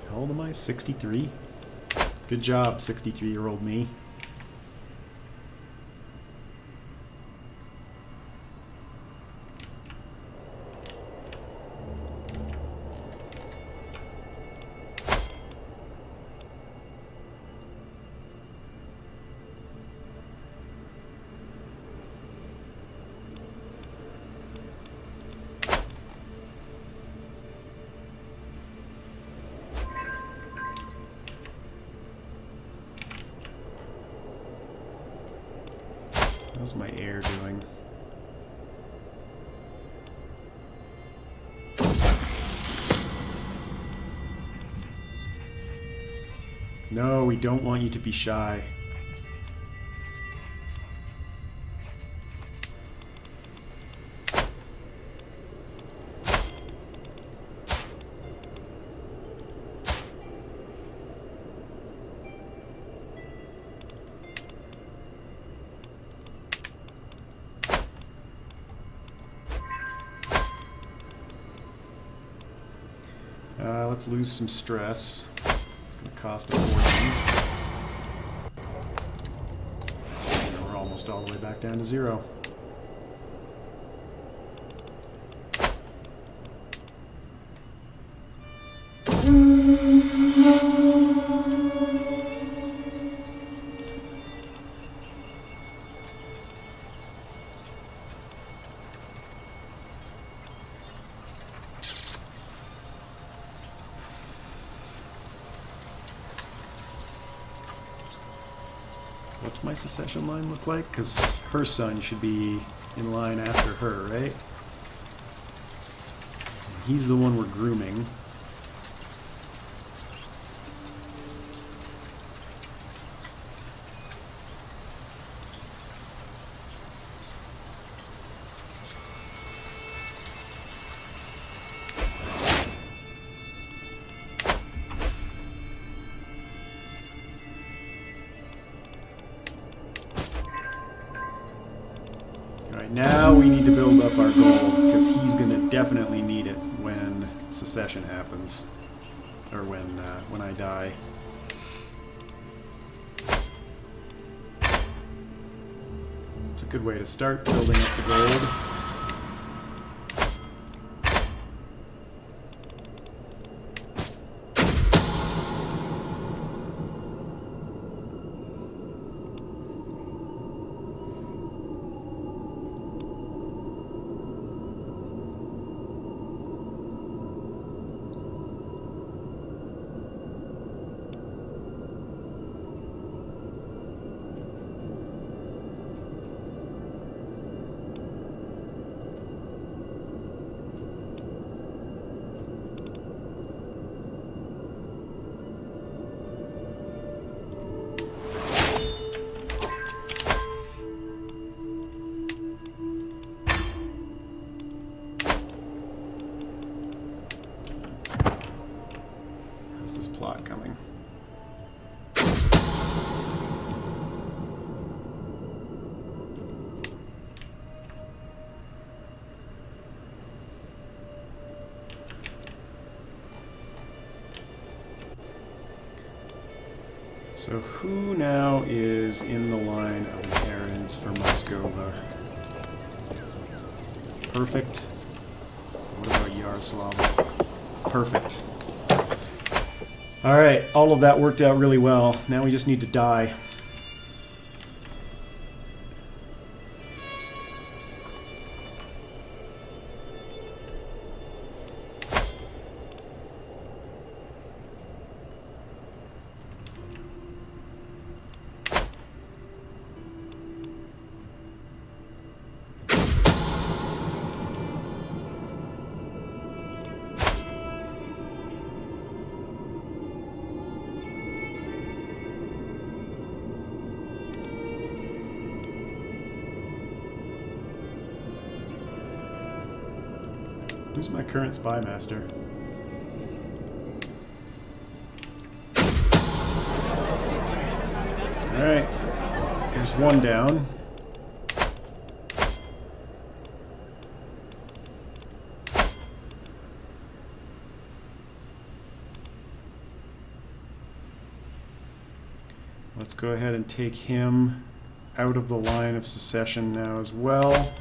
How old am I? 63? Good job, 63-year-old me. How's my air doing? No, we don't want you to be shy. Let's lose some stress. It's going to cost a fortune. And we're almost all the way back down to 0. What's my succession line look like? Because her son should be in line after her, right? He's the one we're grooming. Now we need to build up our gold, because he's going to definitely need it when secession happens, or when I die. It's a good way to start building up the gold. Coming. So who now is in the line of inheritance for Moscova? Perfect. What about Yaroslav? Perfect. Alright, all of that worked out really well. Now we just need to die. Who's my current spy master? Alright, here's one down. Let's go ahead and take him out of the line of secession now as well.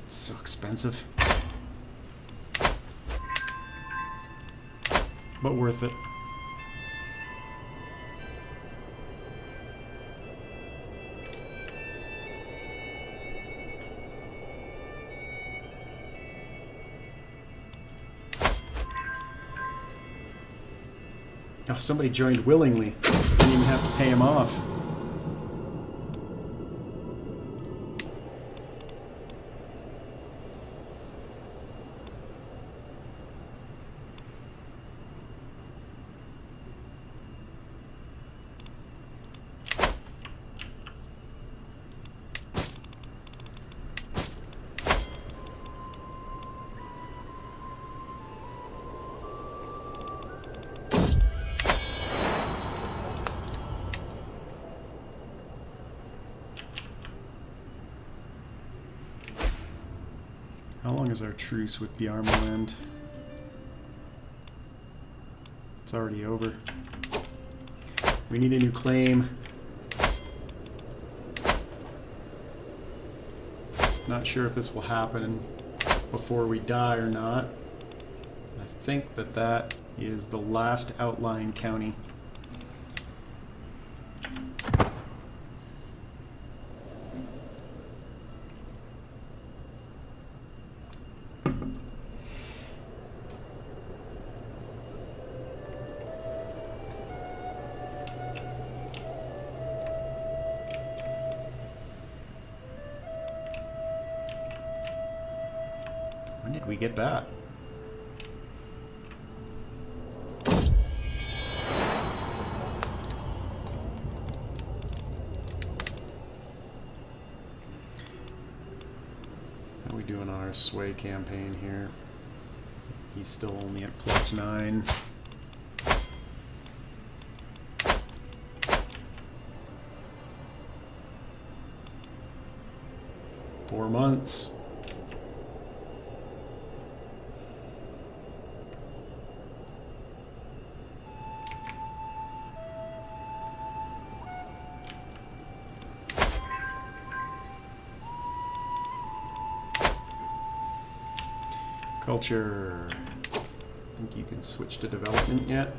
So expensive, but worth it. Oh, somebody joined willingly. Didn't even have to pay him off. How long is our truce with the Armament? It's already over. We need a new claim. Not sure if this will happen before we die or not. I think that that is the last outlying county. did we get that? How are we doing on our sway campaign here? He's still only at +9. 4 months. Culture. Think you can switch to development yet?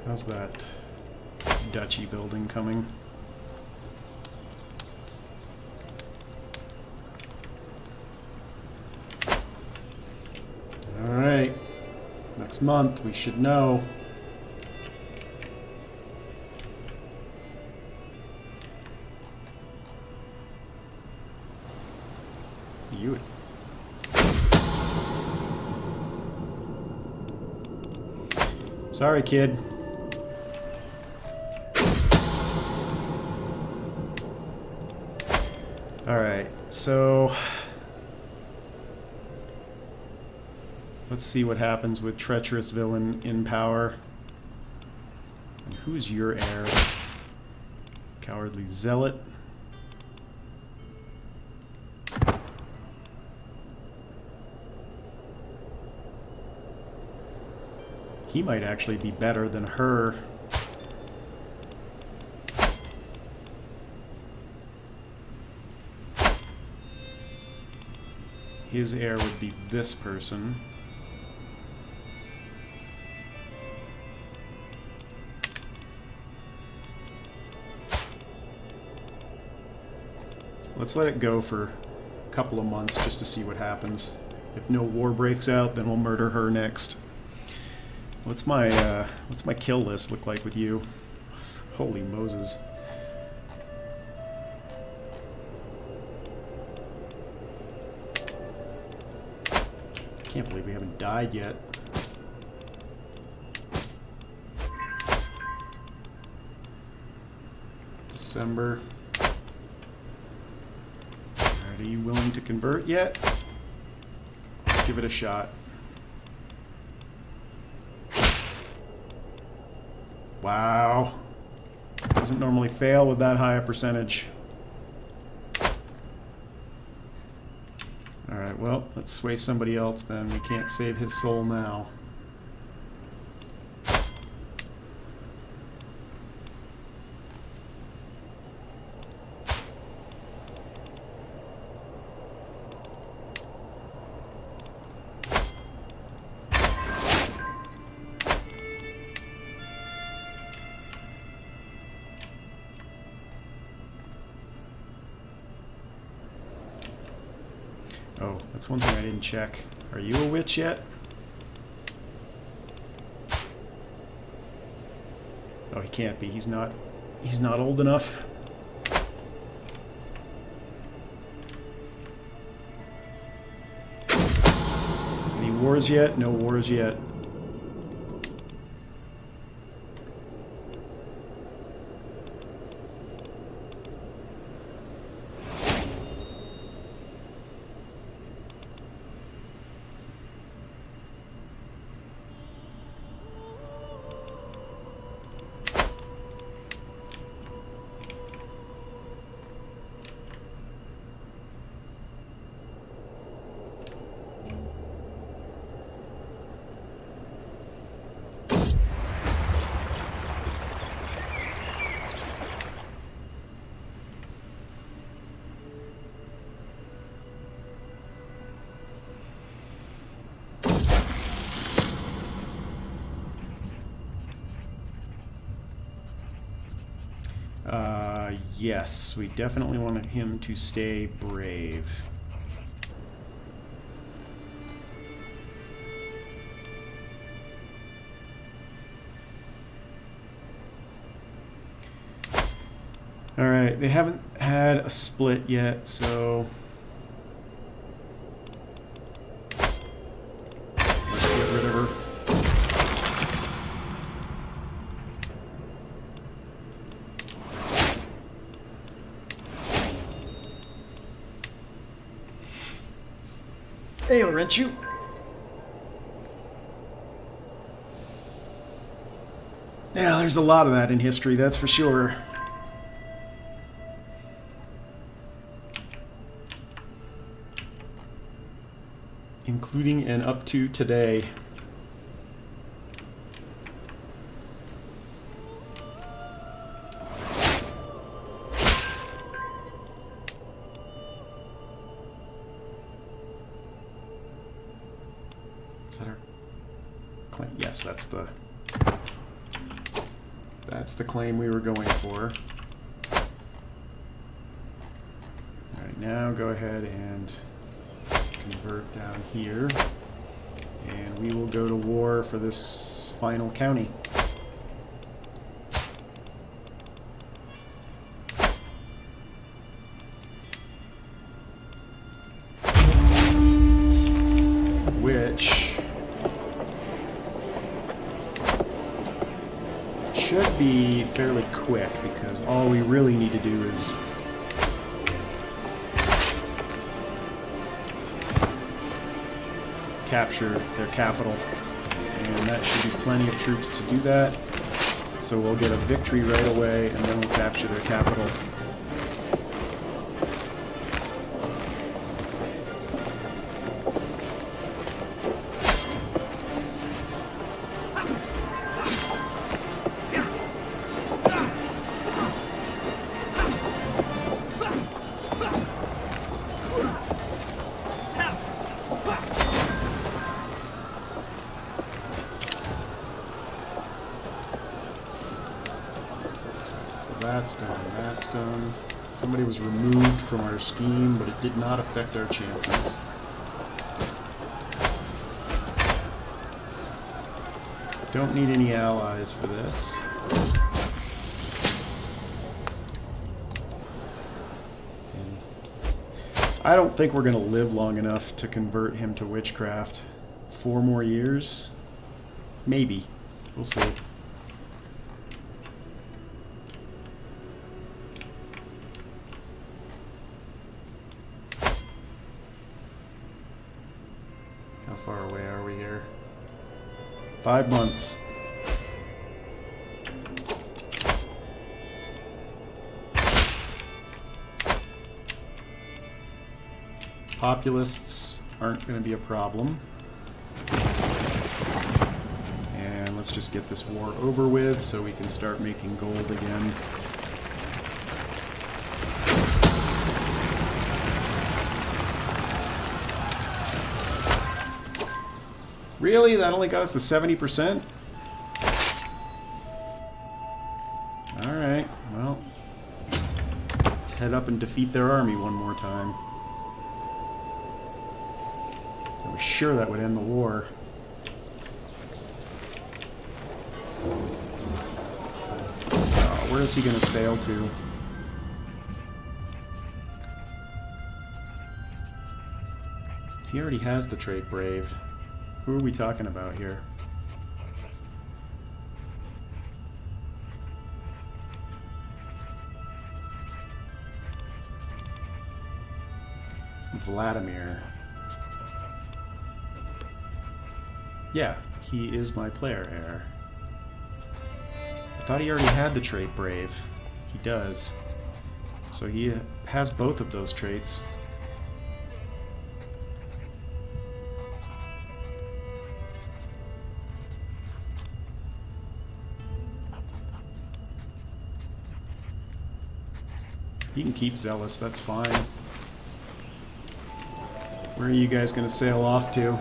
How's that duchy building coming? All right, next month we should know. You. Sorry, kid. Alright, so let's see what happens with Treacherous Villain in power. And who's your heir? Cowardly Zealot. He might actually be better than her. His heir would be this person. Let's let it go for a couple of months just to see what happens. If no war breaks out, then we'll murder her next. What's my kill list look like with you? Holy Moses. Can't believe we haven't died yet. December. Alright, are you willing to convert yet? Let's give it a shot. Wow. Doesn't normally fail with that high a percentage. Alright, well, let's sway somebody else then. We can't save his soul now. Oh, that's one thing I didn't check. Are you a witch yet? Oh, he can't be. He's not old enough. Any wars yet? No wars yet. Yes, we definitely want him to stay brave. Alright, they haven't had a split yet, so let's get rid of her. Hey, Laurentius. Yeah, there's a lot of that in history, that's for sure. Including and up to today. Is that our claim? Yes, that's the claim we were going for. Alright, now go ahead and convert down here, and we will go to war for this final county. Which should be fairly quick, because all we really need to do is capture their capital, and that should be plenty of troops to do that. So we'll get a victory right away, and then we'll capture their capital. That's done. Somebody was removed from our scheme, but it did not affect our chances. Don't need any allies for this. I don't think we're going to live long enough to convert him to witchcraft. 4 more years? Maybe. We'll see. How far away are we here? 5 months. Populists aren't going to be a problem. And let's just get this war over with so we can start making gold again. Really? That only got us to 70%? Alright, well, let's head up and defeat their army one more time. I was sure that would end the war. Oh, where is he going to sail to? He already has the trait Brave. Who are we talking about here? Vladimir. Yeah, he is my player heir. I thought he already had the trait Brave. He does. So he has both of those traits. He can keep Zealous, that's fine. Where are you guys going to sail off to?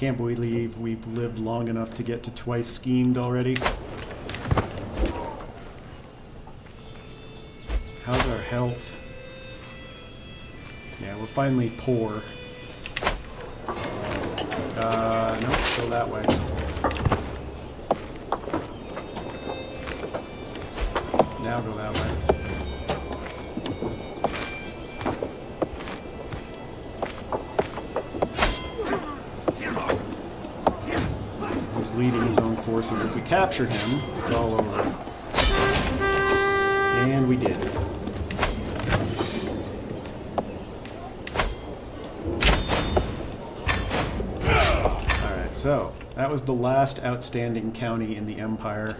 can't believe we've lived long enough to get to twice schemed already. How's our health? Yeah, we're finally poor. No, go that way. Now go that way. He's leading his own forces. If we capture him, it's all over. And we did. Alright, so that was the last outstanding county in the Empire.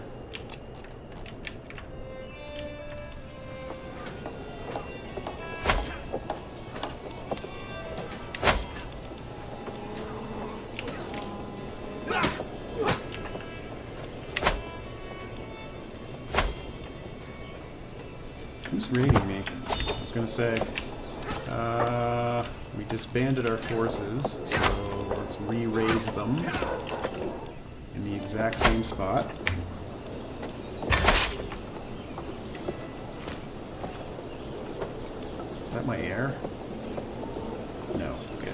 Who's raiding me? I was gonna say, we disbanded our forces, so let's re-raise them in the exact same spot. Is that my heir? No. Good.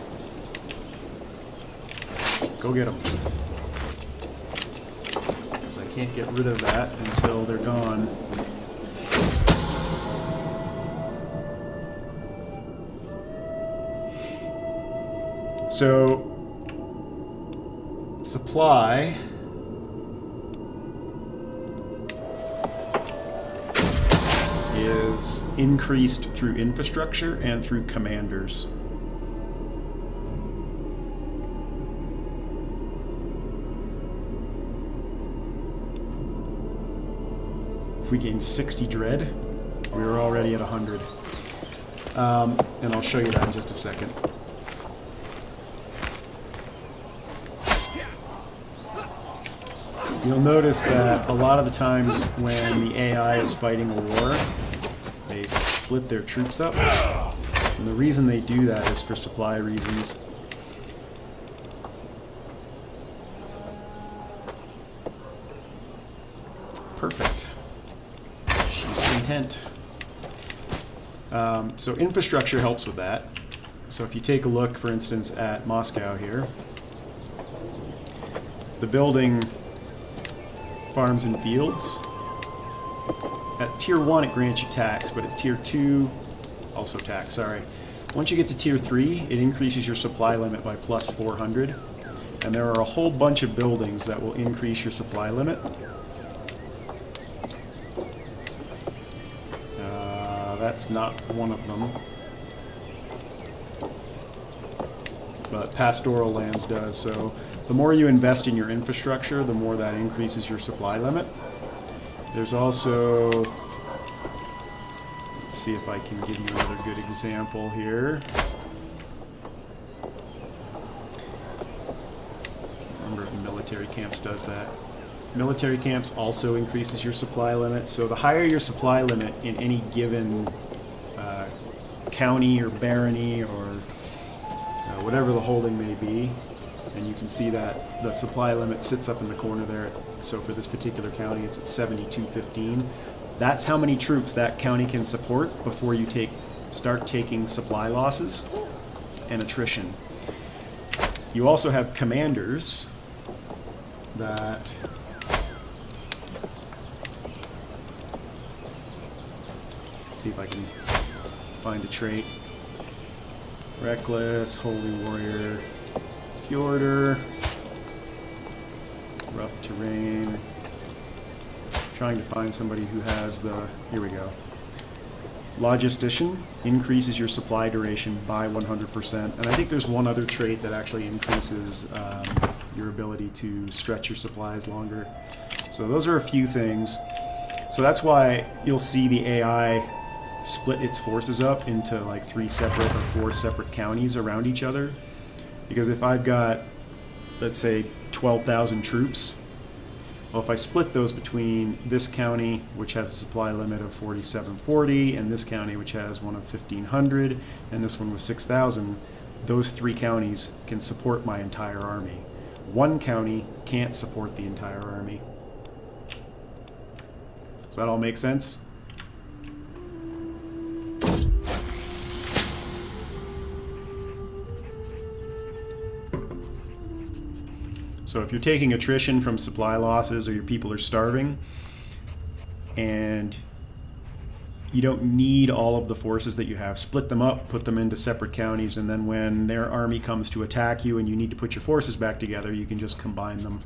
Go get them. Because I can't get rid of that until they're gone. So, supply is increased through infrastructure and through commanders. If we gain 60 dread, we were already at 100. And I'll show you that in just a second. You'll notice that a lot of the times when the AI is fighting a war, they split their troops up. And the reason they do that is for supply reasons. Perfect. She's content. So infrastructure helps with that. So if you take a look, for instance, at Moscow here, the building farms and fields. At tier 1 it grants you tax, but at tier 2, also tax, sorry. Once you get to tier 3, it increases your supply limit by plus 400. And there are a whole bunch of buildings that will increase your supply limit. That's not one of them. But pastoral lands does, so the more you invest in your infrastructure, the more that increases your supply limit. There's also, let's see if I can give you another good example here. Number of military camps does that. Military camps also increases your supply limit, so the higher your supply limit in any given county or barony or whatever the holding may be, and you can see that the supply limit sits up in the corner there. So for this particular county, it's at 7215. That's how many troops that county can support before you start taking supply losses and attrition. You also have commanders that let's see if I can find a trait. Reckless, Holy Warrior, Fjorder, rough terrain. Trying to find somebody who has the, here we go. Logistician increases your supply duration by 100%. And I think there's one other trait that actually increases your ability to stretch your supplies longer. So those are a few things. So that's why you'll see the AI split its forces up into like 3 separate or 4 separate counties around each other. Because if I've got, let's say, 12,000 troops, well, if I split those between this county, which has a supply limit of 4740, and this county, which has one of 1500, and this one with 6,000, those 3 counties can support my entire army. One county can't support the entire army. Does that all make sense? So if you're taking attrition from supply losses or your people are starving, and you don't need all of the forces that you have, split them up, put them into separate counties, and then when their army comes to attack you and you need to put your forces back together, you can just combine them.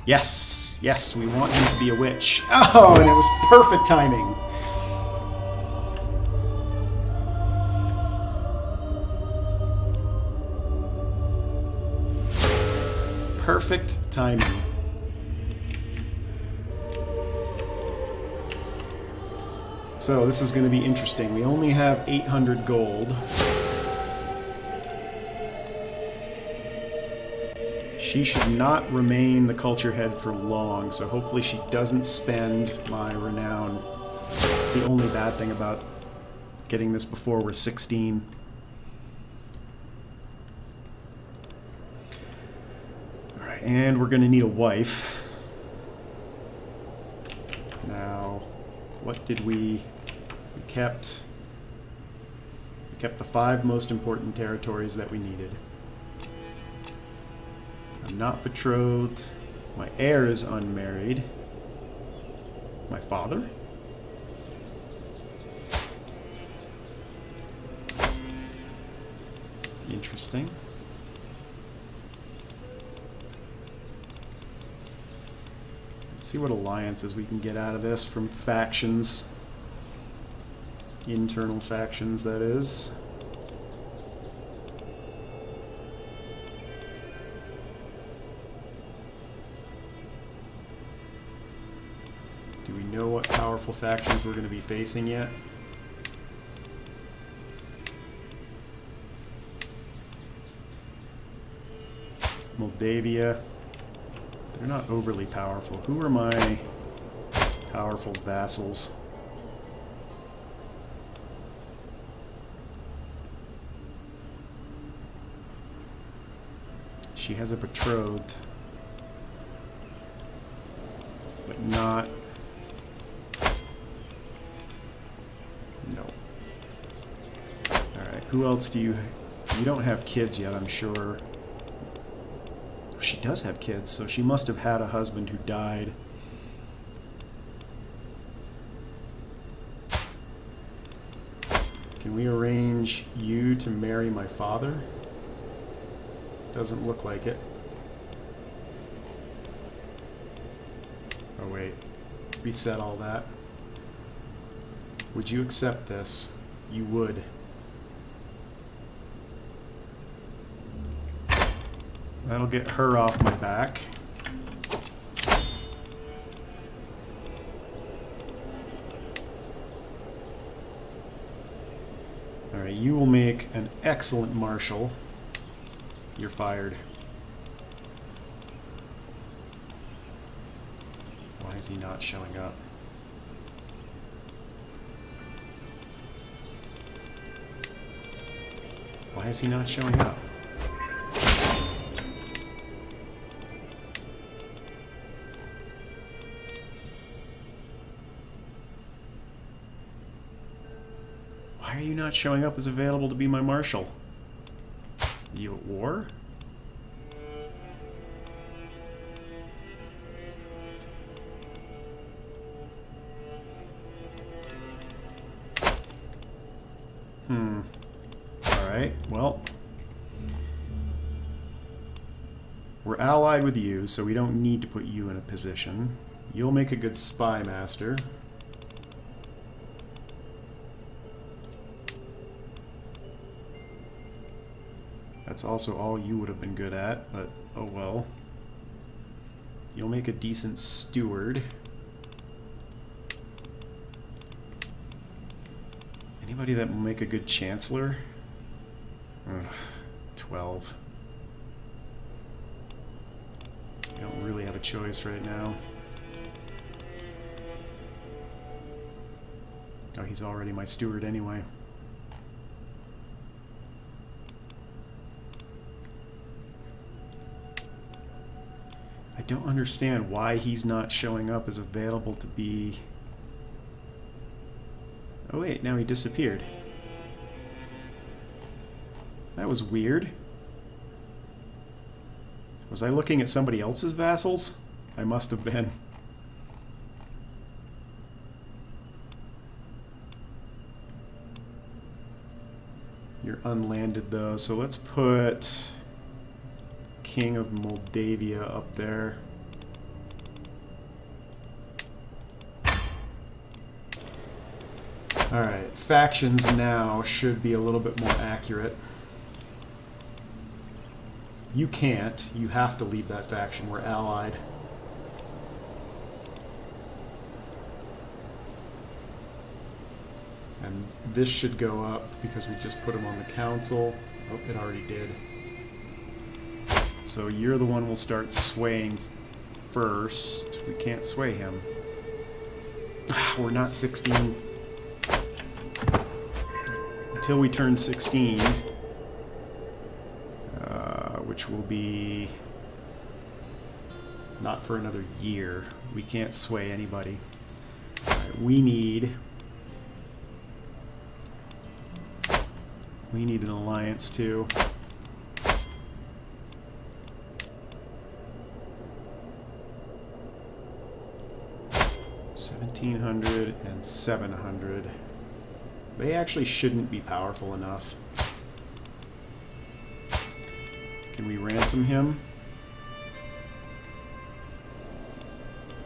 Yes, yes, we want him to be a witch. Oh, and it was perfect timing. Perfect timing. So this is going to be interesting. We only have 800 gold. She should not remain the culture head for long, so hopefully she doesn't spend my renown. It's the only bad thing about getting this before we're 16. Alright, and we're going to need a wife. Now, what did we kept the 5 most important territories that we needed. I'm not betrothed. My heir is unmarried. My father? Interesting. Let's see what alliances we can get out of this from factions. Internal factions, that is. Do we know what powerful factions we're going to be facing yet? Moldavia. They're not overly powerful. Who are my powerful vassals? She has a betrothed, but not... No. Alright, who else do you... You don't have kids yet, I'm sure. She does have kids, so she must have had a husband who died. Can we arrange you to marry my father? Doesn't look like it. Oh wait, reset all that. Would you accept this? You would. That'll get her off my back. Alright, you will make an excellent marshal. You're fired. Why is he not showing up? Why is he not showing up? Why are you not showing up as available to be my marshal? You at war? Alright, well. We're allied with you, so we don't need to put you in a position. You'll make a good spy master. That's also all you would have been good at, but oh well. You'll make a decent steward. Anybody that will make a good chancellor? Ugh, 12. I don't really have a choice right now. Oh, he's already my steward anyway. I don't understand why he's not showing up as available to be... Oh wait, now he disappeared. That was weird. Was I looking at somebody else's vassals? I must have been. You're unlanded though, so let's put King of Moldavia up there. Alright, factions now should be a little bit more accurate. You can't. You have to leave that faction. We're allied. And this should go up because we just put him on the council. Oh, it already did. So you're the one we'll start swaying first. We can't sway him. We're not 16. Until we turn 16, which will be not for another year. We can't sway anybody. All right, we need an alliance too. $1,700 and $700. They actually shouldn't be powerful enough. Can we ransom him?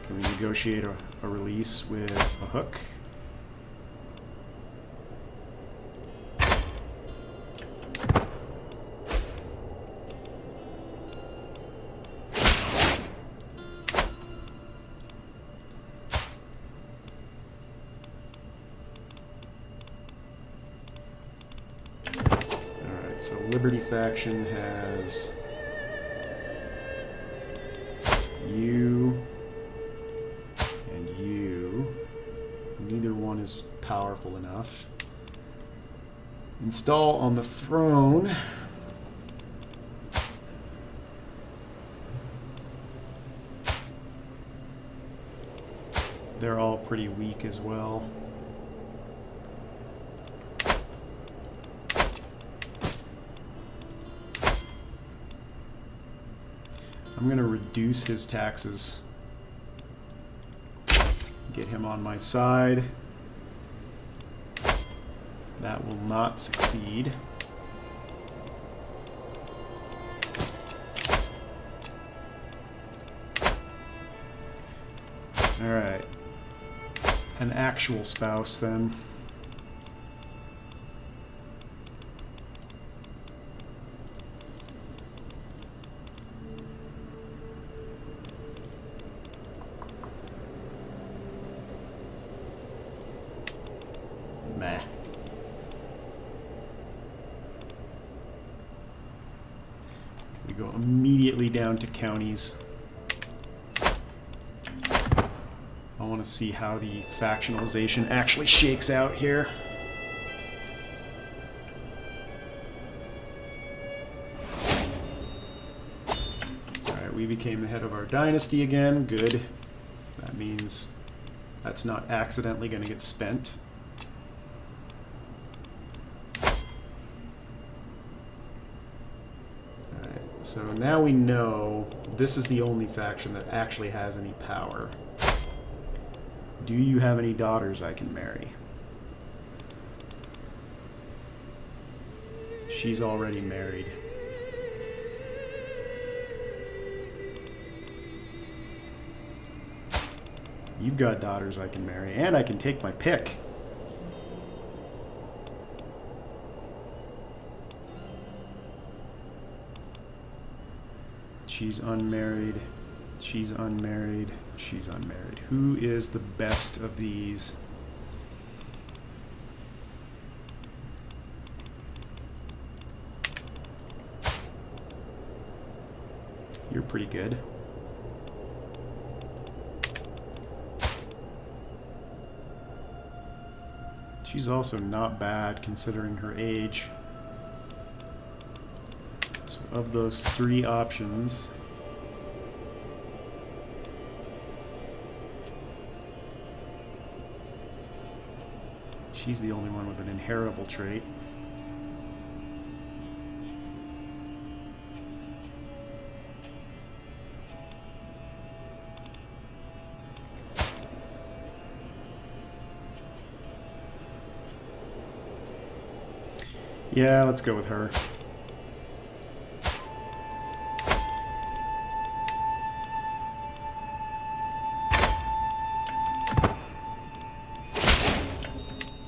Can we negotiate a release with a hook? So Liberty faction has you and you. Neither one is powerful enough. Install on the throne. They're all pretty weak as well. I'm going to reduce his taxes. Get him on my side. That will not succeed. Alright. An actual spouse then. We go immediately down to counties. I want to see how the factionalization actually shakes out here. Alright, we became the head of our dynasty again. Good. That means that's not accidentally going to get spent. So now we know this is the only faction that actually has any power. Do you have any daughters I can marry? She's already married. You've got daughters I can marry, and I can take my pick. She's unmarried, she's unmarried, she's unmarried. Who is the best of these? You're pretty good. She's also not bad considering her age. So of those 3 options, she's the only one with an inheritable trait. Yeah, let's go with her.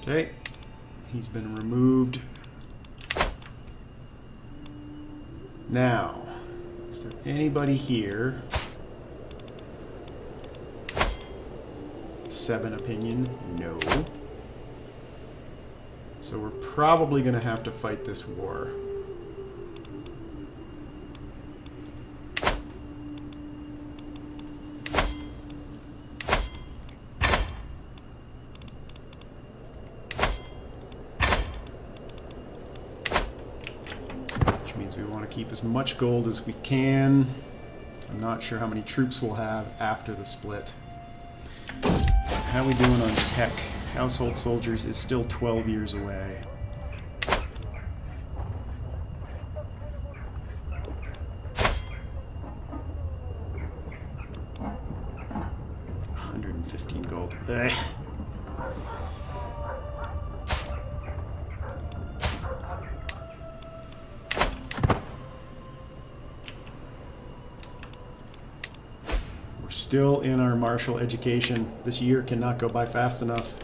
Okay, he's been removed. Now, is there anybody here? 7 opinion, no. So we're probably going to have to fight this war. Which means we want to keep as much gold as we can. I'm not sure how many troops we'll have after the split. How are we doing on tech? Household soldiers is still 12 years away. $115 gold. Ugh. We're still in our martial education. This year cannot go by fast enough.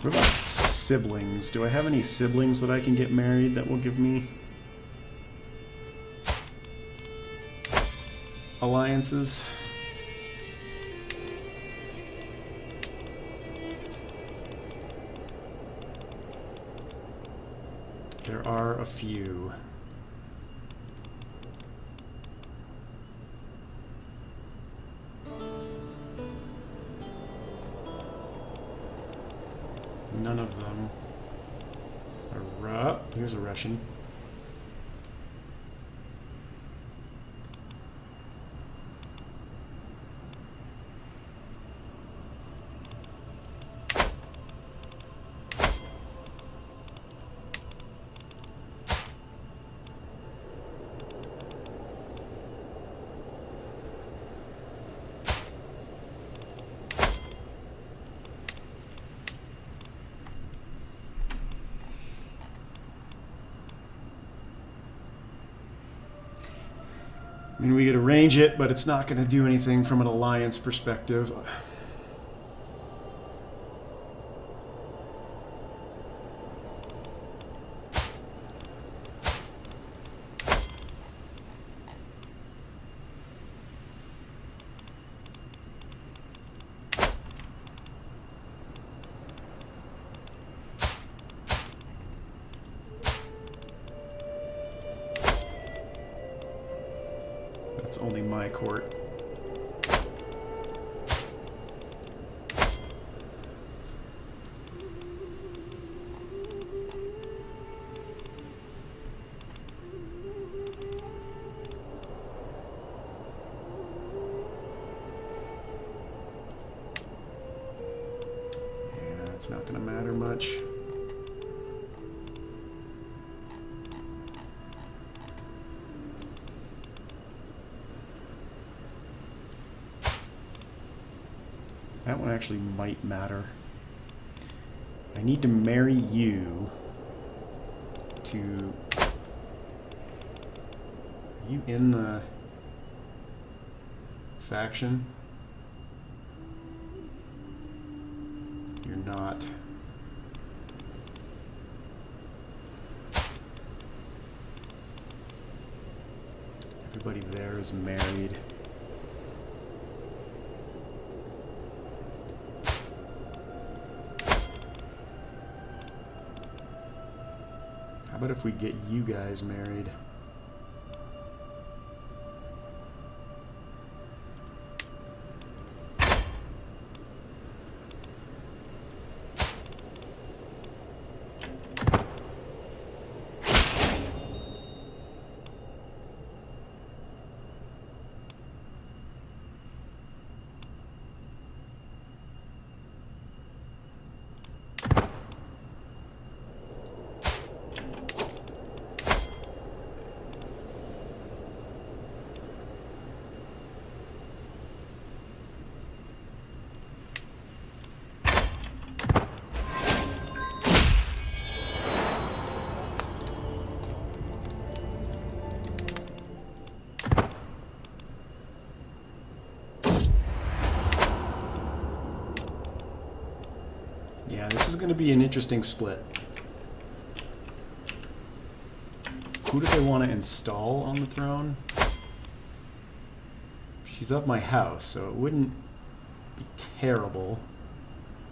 What about siblings? Do I have any siblings that I can get married that will give me alliances? There are a few. None of them are here's a Russian. I mean, we could arrange it, but it's not going to do anything from an alliance perspective. That's only my court. Yeah, it's not going to matter much. That one actually might matter. I need to marry you to... Are you in the faction? You're not. Everybody there is married. How about if we get you guys married? Yeah, this is going to be an interesting split. Who do they want to install on the throne? She's up my house, so it wouldn't be terrible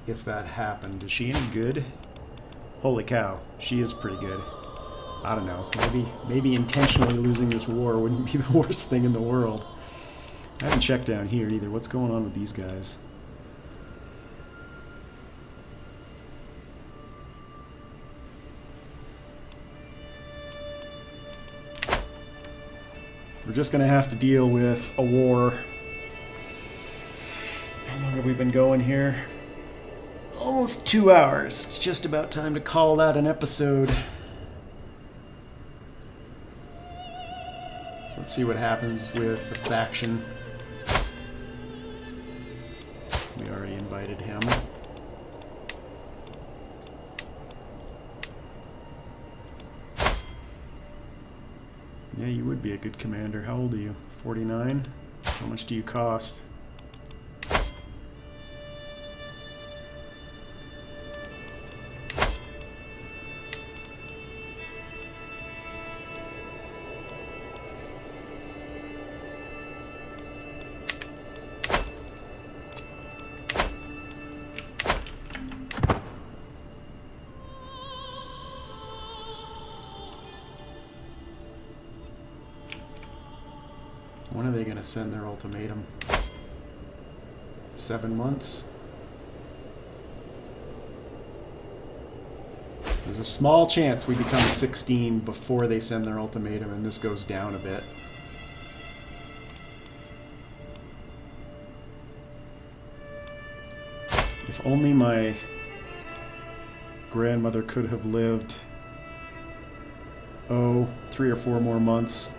if that happened. Is she any good? Holy cow, she is pretty good. I don't know. Maybe intentionally losing this war wouldn't be the worst thing in the world. I haven't checked down here either. What's going on with these guys? We're just going to have to deal with a war. How long have we been going here? Almost 2 hours. It's just about time to call that an episode. Let's see what happens with the faction. We already invited him. Yeah, you would be a good commander. How old are you? 49? How much do you cost? When are they going to send their ultimatum? 7 months? There's a small chance we become 16 before they send their ultimatum, and this goes down a bit. If only my grandmother could have lived, 3 or 4 more months.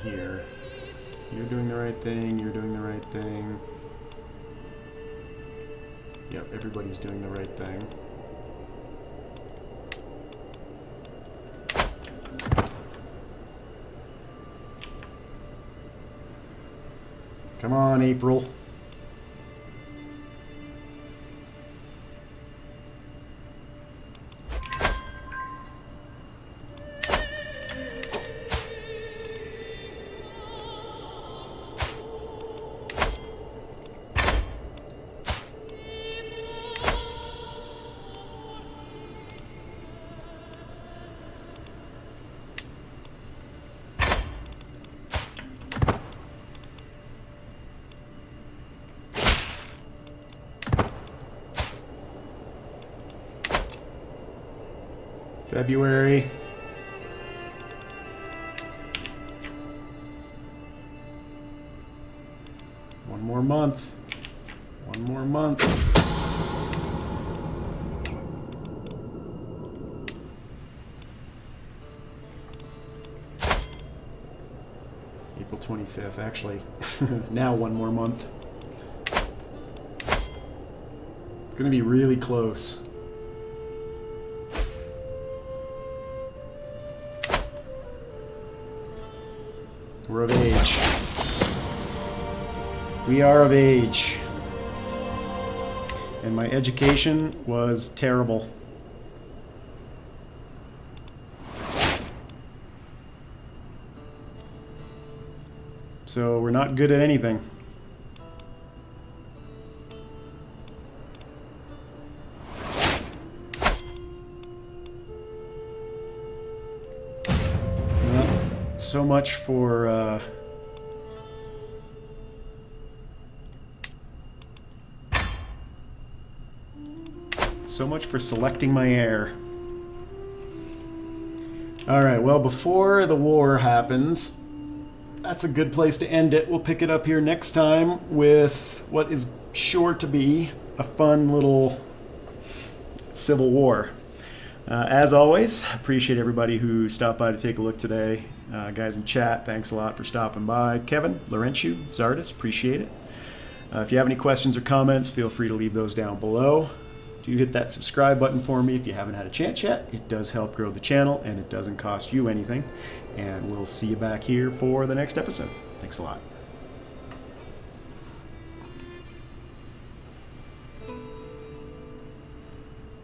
Here. You're doing the right thing, you're doing the right thing. Yep, everybody's doing the right thing. Come on, April. February. One more month. One more month. April 25th, actually. Now one more month. It's going to be really close. We're of age. We are of age. And my education was terrible. So we're not good at anything. Well, so much for selecting my heir. Alright, well, before the war happens, that's a good place to end it. We'll pick it up here next time with what is sure to be a fun little civil war. As always, appreciate everybody who stopped by to take a look today. Guys in chat, thanks a lot for stopping by. Kevin, Laurentiu, Zardis, appreciate it. If you have any questions or comments, feel free to leave those down below. Do hit that subscribe button for me if you haven't had a chance yet. It does help grow the channel, and it doesn't cost you anything. And we'll see you back here for the next episode. Thanks a lot.